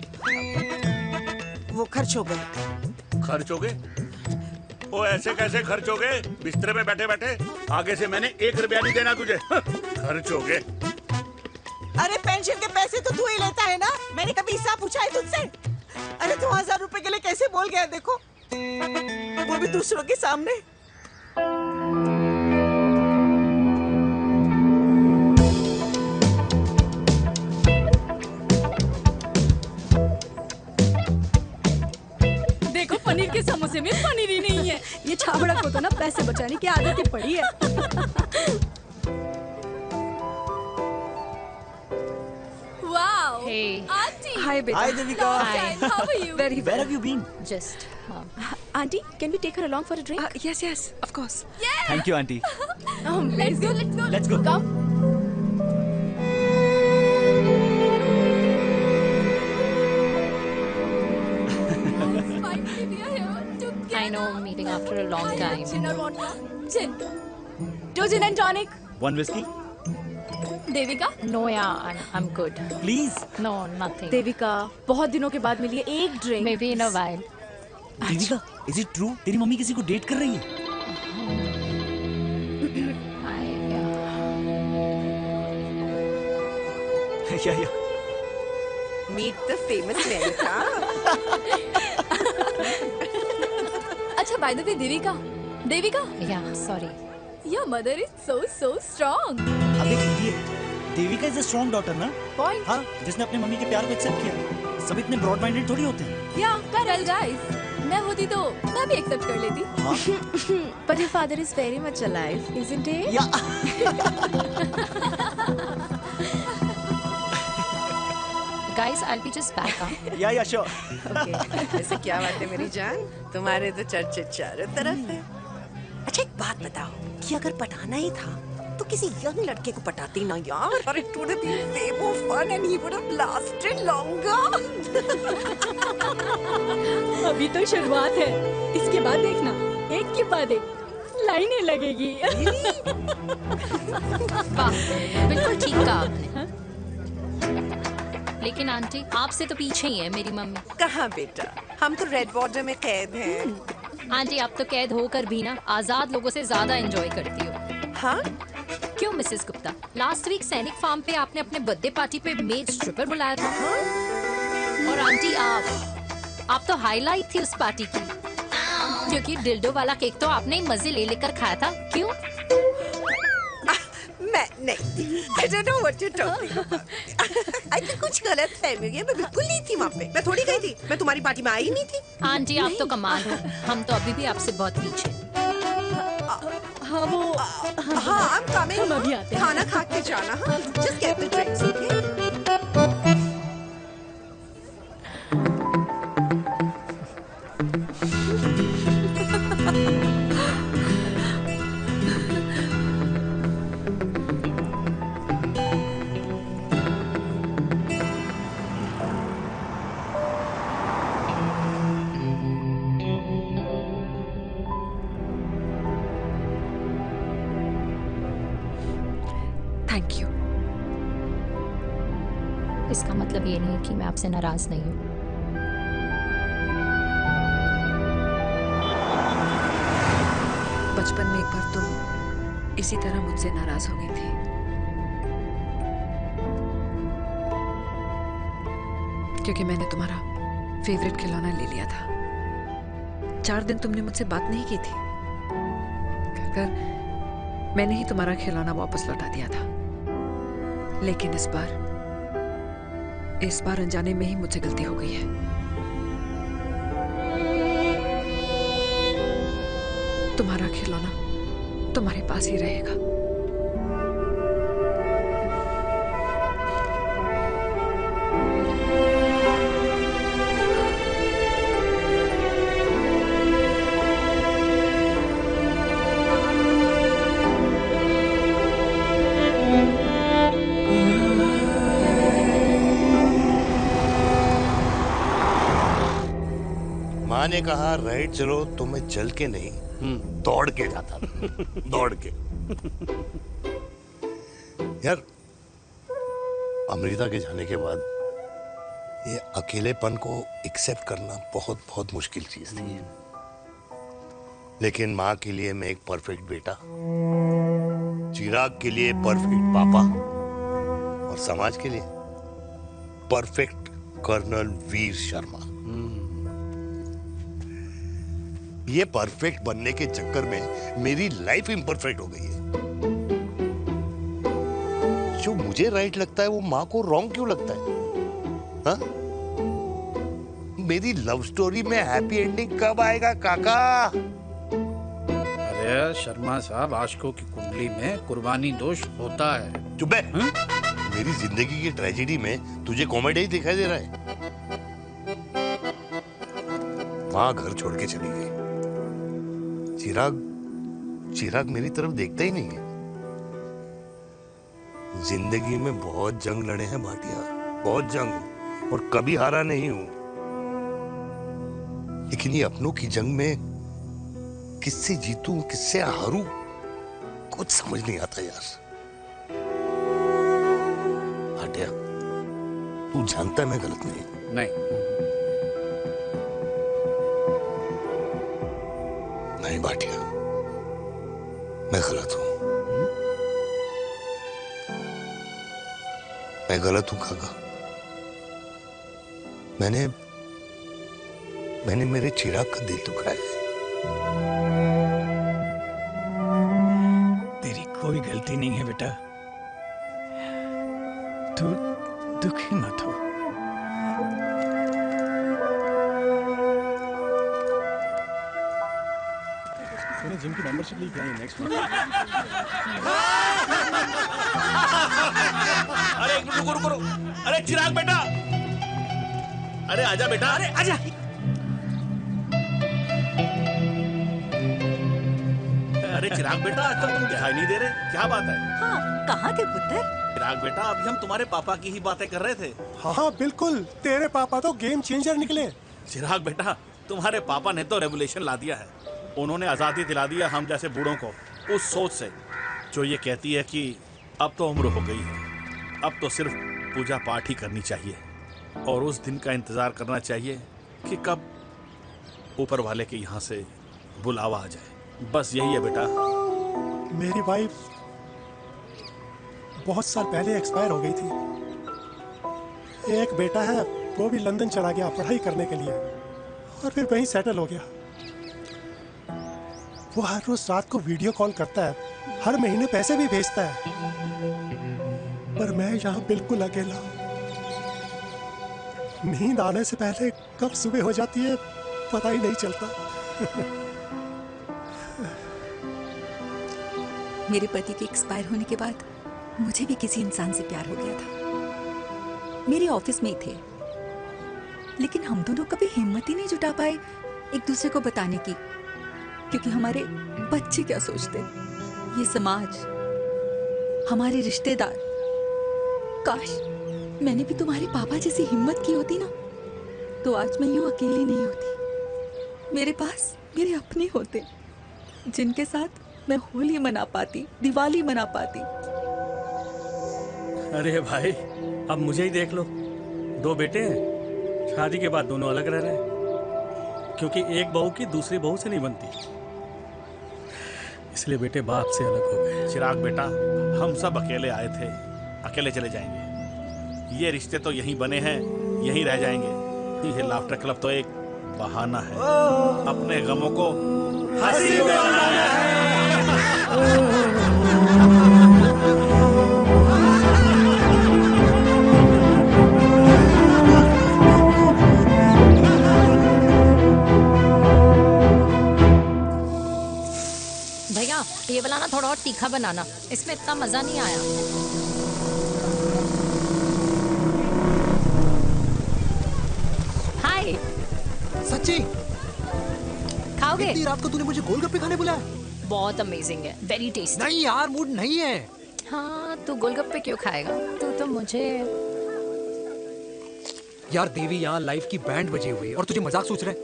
वो खर्च हो गए। खर्च हो गए? ओ ऐसे कैसे खर्च हो गए? बिस्तर में बैठे बैठे। आगे से मैंने 1 रुपया नहीं देना तुझे। खर्च हो गए। अरे पेंशन के पैसे तो तू ही लेता है ना, मैंने कभी हिसाब पूछा है तुझसे? अरे 2000 रुपए के लिए कैसे बोल गया देखो, वो भी दूसरों के सामने। देखो पनीर के समोसे में पनीर ही नहीं है। ये छाबड़ा को तो ना पैसे बचाने की आदत ही पड़ी है। Wow! Hey. Auntie! Hi, beta. Hi, Devika. Hi. How are you? Very well. Where have you been? Just, Auntie, can we take her along for a drink? Yes, yes, of course. Yeah! Thank you, auntie. Let's go. Let's go. Come. I know, meeting after a long time. Gin or vodka? Gin. 2 gin and tonic. 1 whiskey. Devika? No यार, I am good. Please. No, nothing. Devika, बहुत दिनों के बाद मिली है, एक drink. Maybe in a while. Devika, is it true तेरी मम्मी किसी को डेट कर रही है? या मीट द फेमस मेनका। अच्छा, by the way Devika, Devika. Yeah sorry. Your mother is so strong। अबे idiot, Devika is a strong daughter ना? पॉइंट। हाँ, जिसने अपने मम्मी के प्यार को एक्सेप्ट किया। सब इतने ब्रॉड माइंडेड थोड़ी होते हैं। या वेल गाइस, मैं होती तो मैं भी एक्सेप्ट कर लेती। But your father is very much alive, isn't he? या Guys, I'll be just back. या श्योर। ओके, ऐसे क्या बात है मेरी जान, तुम्हारे तो चर्चे चारों तरफ है। अच्छा, एक बात बताओ कि अगर पटाना ही था तो किसी यंग लड़के को पटाती ना यार, और it would have been way more fun and he would have lasted longer। अभी तो शुरुआत है, इसके बाद देखना, एक के बाद एक लाइनें लगेगी। बिल्कुल ठीक कहा आपने। लेकिन आंटी, आपसे तो पीछे ही है मेरी मम्मी। कहाँ बेटा, हम तो रेड वाटर में कैद हैं। आंटी, आप तो कैद होकर भी ना आजाद लोगों से ज्यादा एंजॉय करती हो। हाँ? क्यों मिसेस गुप्ता, लास्ट वीक सैनिक फार्म पे आपने अपने बर्थडे पार्टी पे मेड स्ट्रिपर बुलाया था। और आंटी, आप तो हाईलाइट थी उस पार्टी की, क्योंकि डिल्डो वाला केक तो आपने ही मजे ले लेकर खाया था। क्यों? मैं नहीं, I don't know what you're talking about। I think कुछ गलत फहमी हुई है, मैं बिल्कुल नहीं थी वहाँ पे, मैं थोड़ी गई थी, मैं तुम्हारी पार्टी में आई नहीं थी। आंटी, आप तो कमाल हो, हम तो अभी भी आपसे बहुत पीछे। हाँ वो, हाँ I'm coming, हम अभी आते हैं। खाना खा के जाना। हाँ, just get the drinks, okay? Thank you. इसका मतलब ये नहीं कि मैं आपसे नाराज नहीं हूँ। बचपन में एक बार तुम इसी तरह मुझसे नाराज हो गई थी। क्योंकि मैंने तुम्हारा फेवरेट खिलौना ले लिया था। 4 दिन तुमने मुझसे बात नहीं की थी। कहकर मैंने ही तुम्हारा खिलौना वापस लौटा दिया था। लेकिन इस बार अनजाने में ही मुझसे गलती हो गई है। तुम्हारा खिलौना तुम्हारे पास ही रहेगा। माँ ने कहा राइट चलो तो मैं चल के नहीं दौड़ के जाता था। दौड़ के। यार, अमृता के जाने के बाद ये अकेलेपन को एक्सेप्ट करना बहुत बहुत मुश्किल चीज थी। लेकिन माँ के लिए मैं एक परफेक्ट बेटा, चिराग के लिए परफेक्ट पापा और समाज के लिए परफेक्ट कर्नल वीर शर्मा। ये परफेक्ट बनने के चक्कर में मेरी लाइफ इम्परफेक्ट हो गई है। जो मुझे राइट लगता है वो माँ को रॉन्ग क्यों लगता है? हा? मेरी लव स्टोरी में हैप्पी एंडिंग कब आएगा काका? अरे शर्मा साहब, आशिकों की कुंडली में कुर्बानी दोष होता है। चुप है। मेरी जिंदगी की ट्रेजेडी में तुझे कॉमेडी ही दिखाई दे रहा है। माँ घर छोड़ के चली गई। चिराग मेरी तरफ देखता ही नहीं है। जिंदगी में बहुत जंग लड़े हैं भाटिया, बहुत जंग, और कभी हारा नहीं हूं। लेकिन ये अपनों की जंग में किससे जीतूं किससे हारूं कुछ समझ नहीं आता यार। भाटिया, तू जानता है मैं गलत नहीं। नहीं भाटिया, मैं गलत हूं। मैं गलत हूं काका। मैंने मेरे चिराग का दिल दुखाया है। तेरी कोई गलती नहीं है बेटा, तू दुखी मत हो। मैंने जिम की मेंबरशिप ली क्या है नेक्स्ट मंथ। अरे एक मिनट रुको। अरे चिराग बेटा, अरे आजा बेटा, अरे आजा। अरे चिराग बेटा, आजकल तुम दिखाई नहीं दे रहे, क्या बात है? हाँ, कहाँ थे पुत्र? चिराग बेटा, अभी हम तुम्हारे पापा की ही बातें कर रहे थे। हाँ बिल्कुल, तेरे पापा तो गेम चेंजर निकले। चिराग बेटा, तुम्हारे पापा ने तो रेवोल्यूशन ला दिया है। उन्होंने आज़ादी दिला दिया हम जैसे बूढ़ों को, उस सोच से जो ये कहती है कि अब तो उम्र हो गई है, अब तो सिर्फ पूजा पाठ ही करनी चाहिए और उस दिन का इंतज़ार करना चाहिए कि कब ऊपर वाले के यहाँ से बुलावा आ जाए। बस यही है बेटा। मेरी वाइफ बहुत साल पहले एक्सपायर हो गई थी। एक बेटा है, वो भी लंदन चला गया पढ़ाई करने के लिए और फिर वहीं सेटल हो गया। वो हर रोज रात को वीडियो कॉल करता है, हर महीने पैसे भी भेजता है, पर मैं यहाँ बिल्कुल अकेला। नींद आने से पहले कब सुबह हो जाती है पता ही नहीं चलता। मेरे पति के एक्सपायर होने के बाद मुझे भी किसी इंसान से प्यार हो गया था। मेरे ऑफिस में ही थे, लेकिन हम दोनों कभी हिम्मत ही नहीं जुटा पाए एक दूसरे को बताने की, क्योंकि हमारे बच्चे क्या सोचते, ये समाज, हमारे रिश्तेदार। काश मैंने भी तुम्हारे पापा जैसी हिम्मत की होती ना, तो आज मैं यूं अकेली नहीं होती। मेरे पास मेरे अपने होते, जिनके साथ मैं होली मना पाती, दिवाली मना पाती। अरे भाई, अब मुझे ही देख लो, 2 बेटे हैं, शादी के बाद दोनों अलग रह रहे हैं, क्योंकि एक बहू की दूसरी बहू से नहीं बनती, इसलिए बेटे बाप से अलग हो गए। चिराग बेटा, हम सब अकेले आए थे, अकेले चले जाएंगे। ये रिश्ते तो यहीं बने हैं, यहीं रह जाएंगे। ये लाफ्टर क्लब तो एक बहाना है अपने गमों को हंसी में बनाना भैया ये वाला ना थोड़ा और तीखा बनाना, इसमें इतना मजा नहीं आया। हाय, सच्ची खाओगे? इतनी रात को तूने मुझे गोलगप्पे खाने बुलाया? बहुत अमेजिंग है, वेरी टेस्टी। नहीं यार, मूड नहीं है। हाँ, तू गोलगप्पे क्यों खाएगा? तू तो मुझे। यार देवी, यहाँ लाइफ की बैंड बजी हुई है और तुझे मजाक सोच रहे?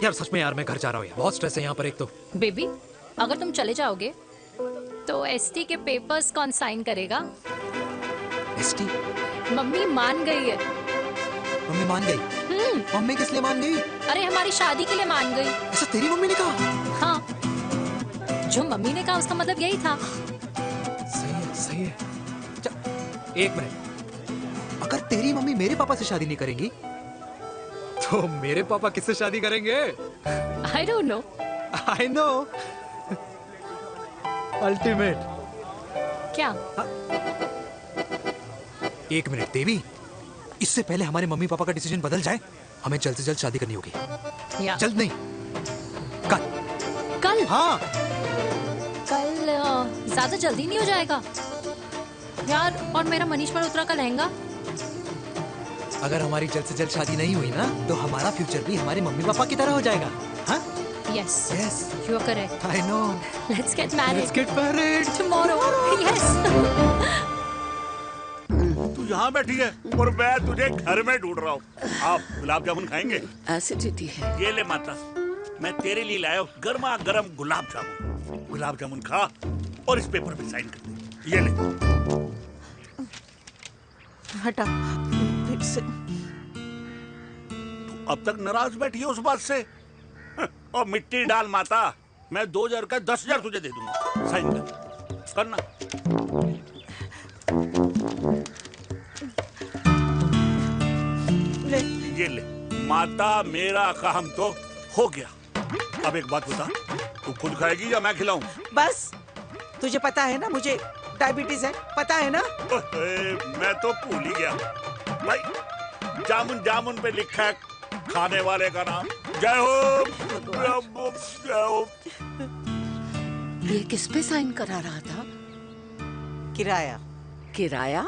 यार सच में यार, मैं घर जा रहा हूँ यार, बहुत स्ट्रेस है यहाँ पर। एक तो बेबी, अगर तुम चले जाओगे तो एसटी के पेपर्स कौन साइन करेगा? एसटी? मम्मी मान गई है। मम्मी मान गई? मम्मी किस लिए मान गई? अरे हमारी शादी के लिए मान गई। ऐसा तेरी मम्मी ने कहा? हाँ, जो मम्मी ने कहा उसका मतलब यही था। सही है, सही है। एक मिनट, अगर तेरी मम्मी मेरे पापा से शादी नहीं करेंगी तो मेरे पापा किससे शादी करेंगे? I don't know. I know. Ultimate. क्या? एक मिनट देवी, इससे पहले हमारे मम्मी पापा का डिसीजन बदल जाए, हमें जल्द से जल्द शादी करनी होगी। जल्द नहीं, कल। कल? हाँ, कल ज्यादा जल्दी नहीं हो जाएगा यार? और मेरा मनीष मल्होत्रा का लहंगा? अगर हमारी जल्द से जल्द शादी नहीं हुई ना, तो हमारा फ्यूचर भी हमारे मम्मी पापा की तरह हो जाएगा। हाँ? Yes. Yes. You are correct. I know. Let's get married. Let's get married tomorrow. Yes. तू यहाँ बैठी है और मैं तुझे घर में ढूंढ रहा हूँ। आप गुलाब जामुन खाएंगे? एसिडिटी है। ये ले माता, मैं तेरे लिए लाया हूँ गर्मा गर्म गुलाब जामुन। गुलाब जामुन खा और इस पेपर पे साइन कर दे। ये ले। हटा फिर से। अब तक नाराज बैठी है उस बात से। और मिट्टी डाल माता, मैं 2000 का 10,000 तुझे दे दूंगा। साइन कर, करना। ये ले माता, मेरा काम तो हो गया। अब एक बात बता, तू खुद खाएगी या मैं खिलाऊं? बस तुझे पता है ना मुझे डायबिटीज है, पता है ना? मैं तो भूल ही गया भाई। जामुन जामुन पे लिखा है खाने वाले का नाम। जय हो, जय हो। ये किस पे साइन करा रहा था? किराया। किराया?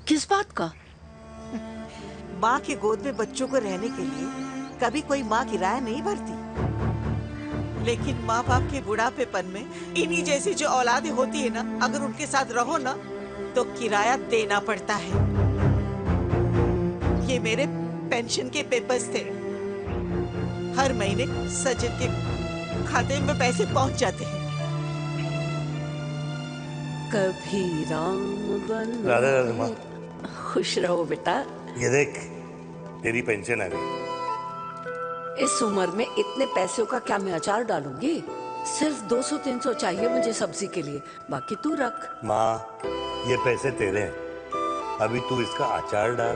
किस बात का? माँ के गोद में बच्चों को रहने के लिए कभी कोई माँ किराया नहीं भरती, लेकिन माँ बाप के बुढ़ापेपन में इन्हीं जैसी जो औलादें होती है ना, अगर उनके साथ रहो ना तो किराया देना पड़ता है। ये मेरे पेंशन के पेपर्स थे। हर महीने सचिन के खाते में पैसे पहुंच जाते हैं। कभी राम बन। राधे राधे माँ। खुश रहो बेटा। ये देख, तेरी पेंशन आ गई। इस उम्र में इतने पैसों का क्या मैं अचार डालूंगी? सिर्फ 200-300 चाहिए मुझे सब्जी के लिए, बाकी तू रख। माँ, ये पैसे तेरे हैं। अभी तू इसका अचार डाल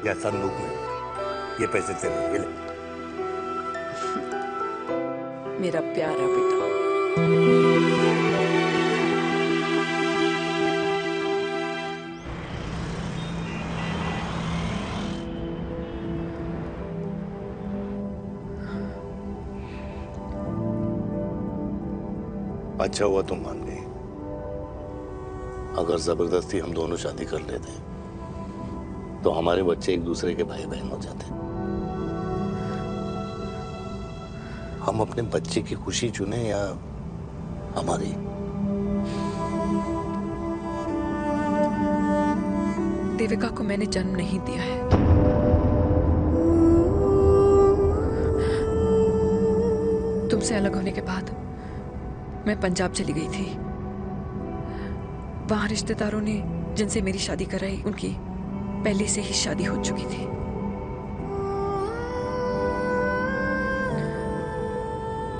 या संदूक में रख। ये पैसे तेरे हैं, ये ले। मेरा प्यारा बेटा। अच्छा हुआ तुम मान गई। अगर जबरदस्ती हम दोनों शादी कर लेते तो हमारे बच्चे एक दूसरे के भाई बहन हो जाते। हम अपने बच्चे की खुशी चुने या हमारी? देविका को मैंने जन्म नहीं दिया है। तुमसे अलग होने के बाद मैं पंजाब चली गई थी। वहां रिश्तेदारों ने जिनसे मेरी शादी कराई, उनकी पहले से ही शादी हो चुकी थी।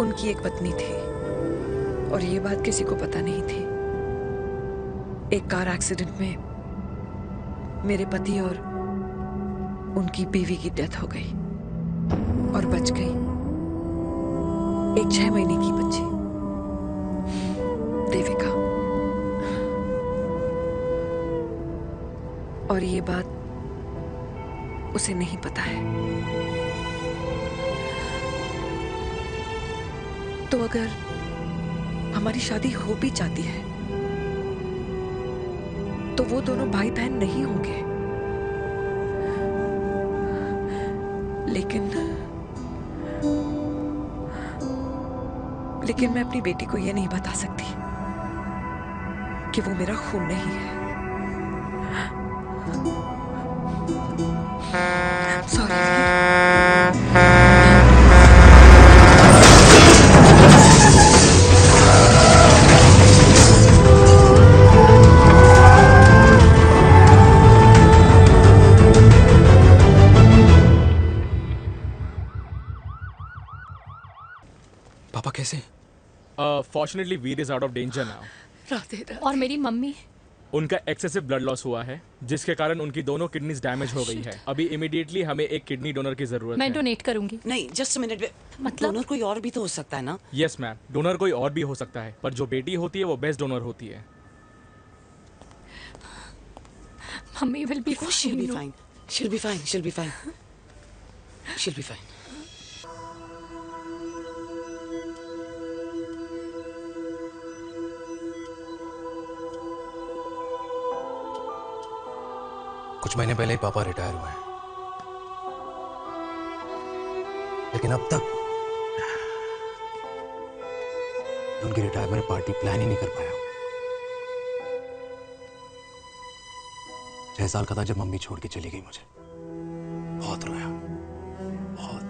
उनकी एक पत्नी थी और ये बात किसी को पता नहीं थी। एक कार एक्सीडेंट में मेरे पति और उनकी बीवी की डेथ हो गई और बच गई एक 6 महीने की बच्ची, देविका। और ये बात उसे नहीं पता है। तो अगर हमारी शादी हो भी जाती है तो वो दोनों भाई बहन नहीं होंगे। लेकिन मैं अपनी बेटी को ये नहीं बता सकती कि वो मेरा खून नहीं है। पापा कैसे? Fortunately Veer is out of danger now. Radhe Radhe. और मेरी मम्मी? उनका एक्सेसिव ब्लड लॉस हुआ है जिसके कारण उनकी दोनों किडनीज डैमेज हो गई है। अभी इमीडिएटली हमें एक किडनी डोनर की जरूरत मैं है। डोनेट करूंगी। नहीं, जस्ट मिनट। मतलब डोनर कोई और भी तो हो सकता है ना? यस मैम, डोनर कोई और भी हो सकता है, पर जो बेटी होती है वो बेस्ट डोनर होती है। Mummy will be fine. She'll be fine. She'll be fine. She'll be fine. She'll be fine. कुछ महीने पहले ही पापा रिटायर हुए हैं, लेकिन अब तक उनकी रिटायरमेंट पार्टी प्लान ही नहीं कर पाया। 6 साल का था जब मम्मी छोड़ के चली गई मुझे। बहुत रोया, बहुत।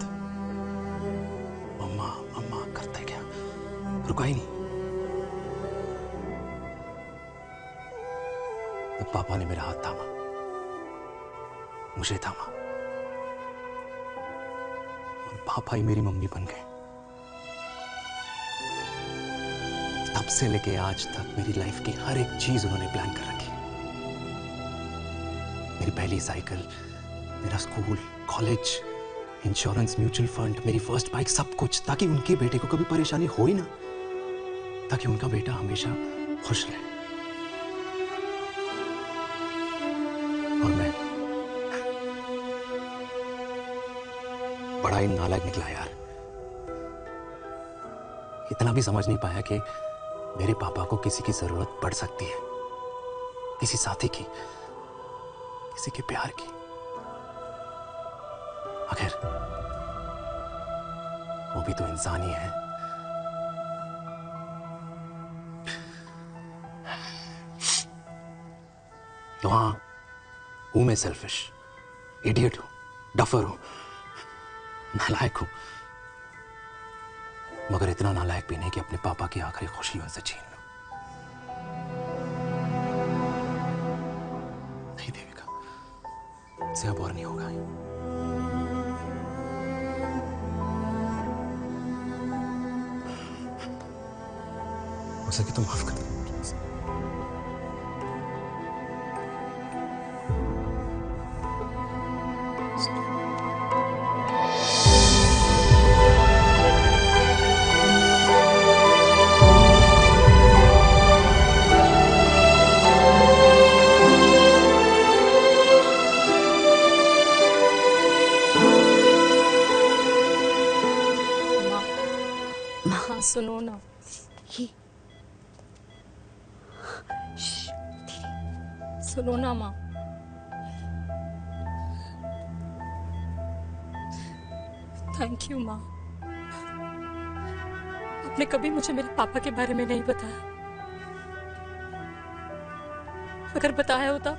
मम्मा मम्मा करते क्या, रुका ही नहीं। तब पापा ने मेरा हाथ थामा मुझे था माँ, और पापा ही मेरी मम्मी बन गए। तब से लेके आज तक मेरी लाइफ की हर एक चीज उन्होंने प्लान कर रखी। मेरी पहली साइकिल, मेरा school, college, insurance, mutual fund, मेरी फर्स्ट बाइक, सब कुछ, ताकि उनके बेटे को कभी परेशानी हो ही ना, ताकि उनका बेटा हमेशा खुश रहे। और मैं बड़ा ही नालायक निकला यार। इतना भी समझ नहीं पाया कि मेरे पापा को किसी की जरूरत पड़ सकती है, किसी साथी की, किसी के प्यार की। आखिर वो भी तो इंसान ही है। तो हाँ, हूं मैं सेल्फिश, इडियट हूं, डफर हूं, नालायक हूं, मगर इतना नालायक भी नहीं कि अपने पापा की आखिरी खुशी उनसे छीन लूं। नहीं देविका, इससे अब और नहीं होगा। हो सके तो माफ कर दो। हाँ सुनो ना, सुनो ना माँ। थैंक यू माँ, आपने कभी मुझे मेरे पापा के बारे में नहीं बताया। अगर बताया होता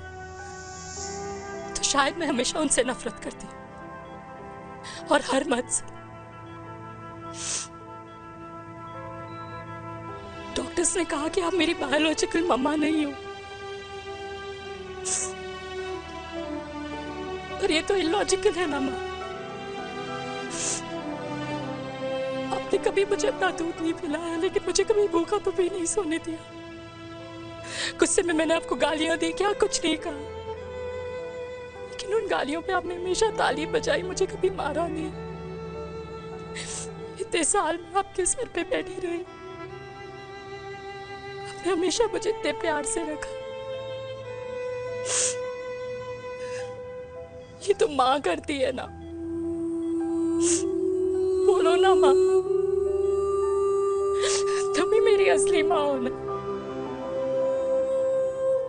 तो शायद मैं हमेशा उनसे नफरत करती, और हर मत से। डॉक्टर्स ने कहा कि आप मेरी बायोलॉजिकल मम्मा नहीं हो, पर ये तो इलॉजिकल है ना माँ। आपने कभी मुझे अपना दूध नहीं पिलाया, लेकिन मुझे कभी भूखा तो भी नहीं सोने दिया। गुस्से में मैंने आपको गालियां दी, क्या कुछ नहीं कहा, लेकिन उन गालियों पे आपने हमेशा ताली बजाई, मुझे कभी मारा नहीं। इतने साल में आपके सर पे बैठी रही, आपने हमेशा मुझे इतने प्यार से रखा। ये तो माँ करती है ना, बोलो ना माँ, तुम ही मेरी असली माँ हो ना।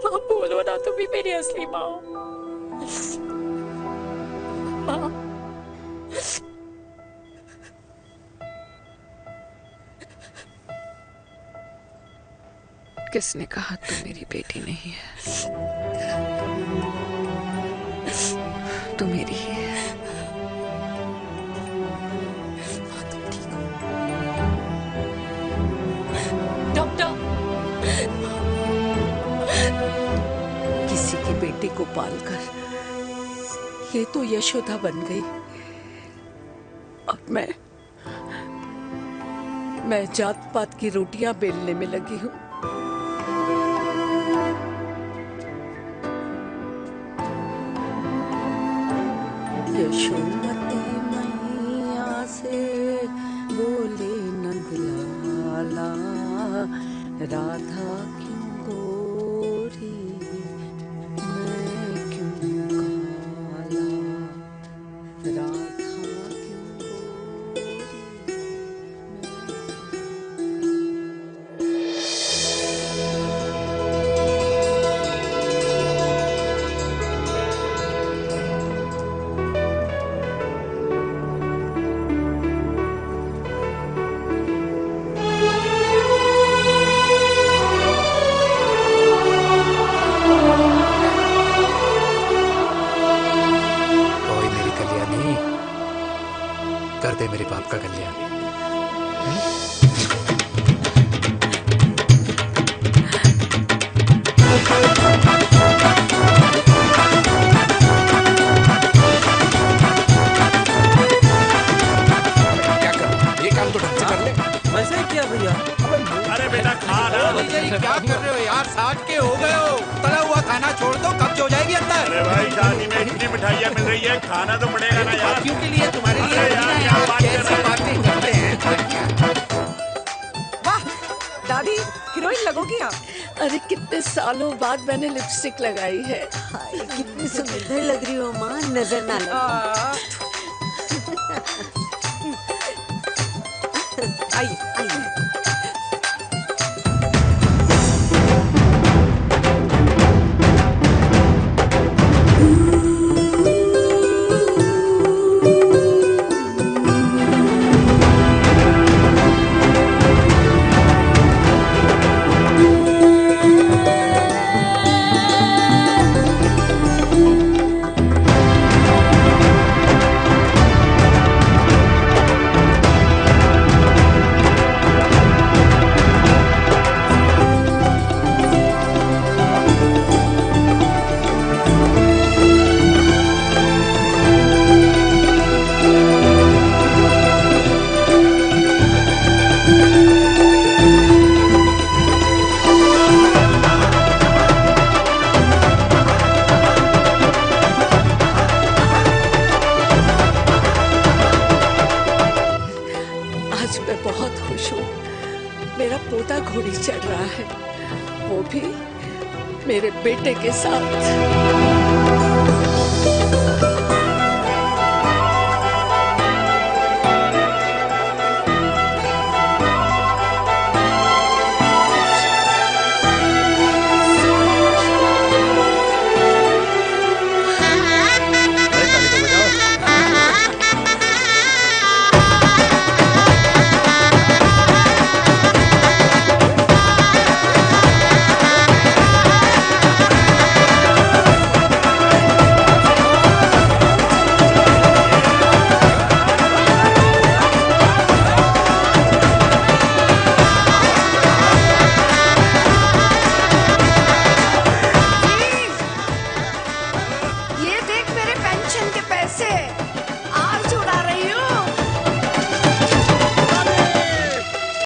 माँ बोलो ना, तुम ही मेरी असली माँ हो। माँ किसने कहा तू मेरी बेटी नहीं है? तू मेरी ही है। डॉक्टर, किसी की बेटी को पालकर ये तो यशोदा बन गई, और मैं जात पात की रोटियां बेलने में लगी हूँ। यशोमती मैया से बोले नंदलाला, राधा क्यों गोरी मैं क्यों काला, राधा बधाइयाँ मिल रही है, खाना तो पड़ेगा ना यार। क्यों के लिए तुम्हारे लिए अरे यार क्या बात कर रहे बातें करते हैं। वाह दादी हीरोइन लगोगी आप। अरे कितने सालों बाद मैंने लिपस्टिक लगाई है। कितनी सुंदर लग रही हो माँ, नजर ना लगे। आइए आइए। आज मैं बहुत खुश हूँ। मेरा पोता घोड़ी चढ़ रहा है, वो भी मेरे बेटे के साथ।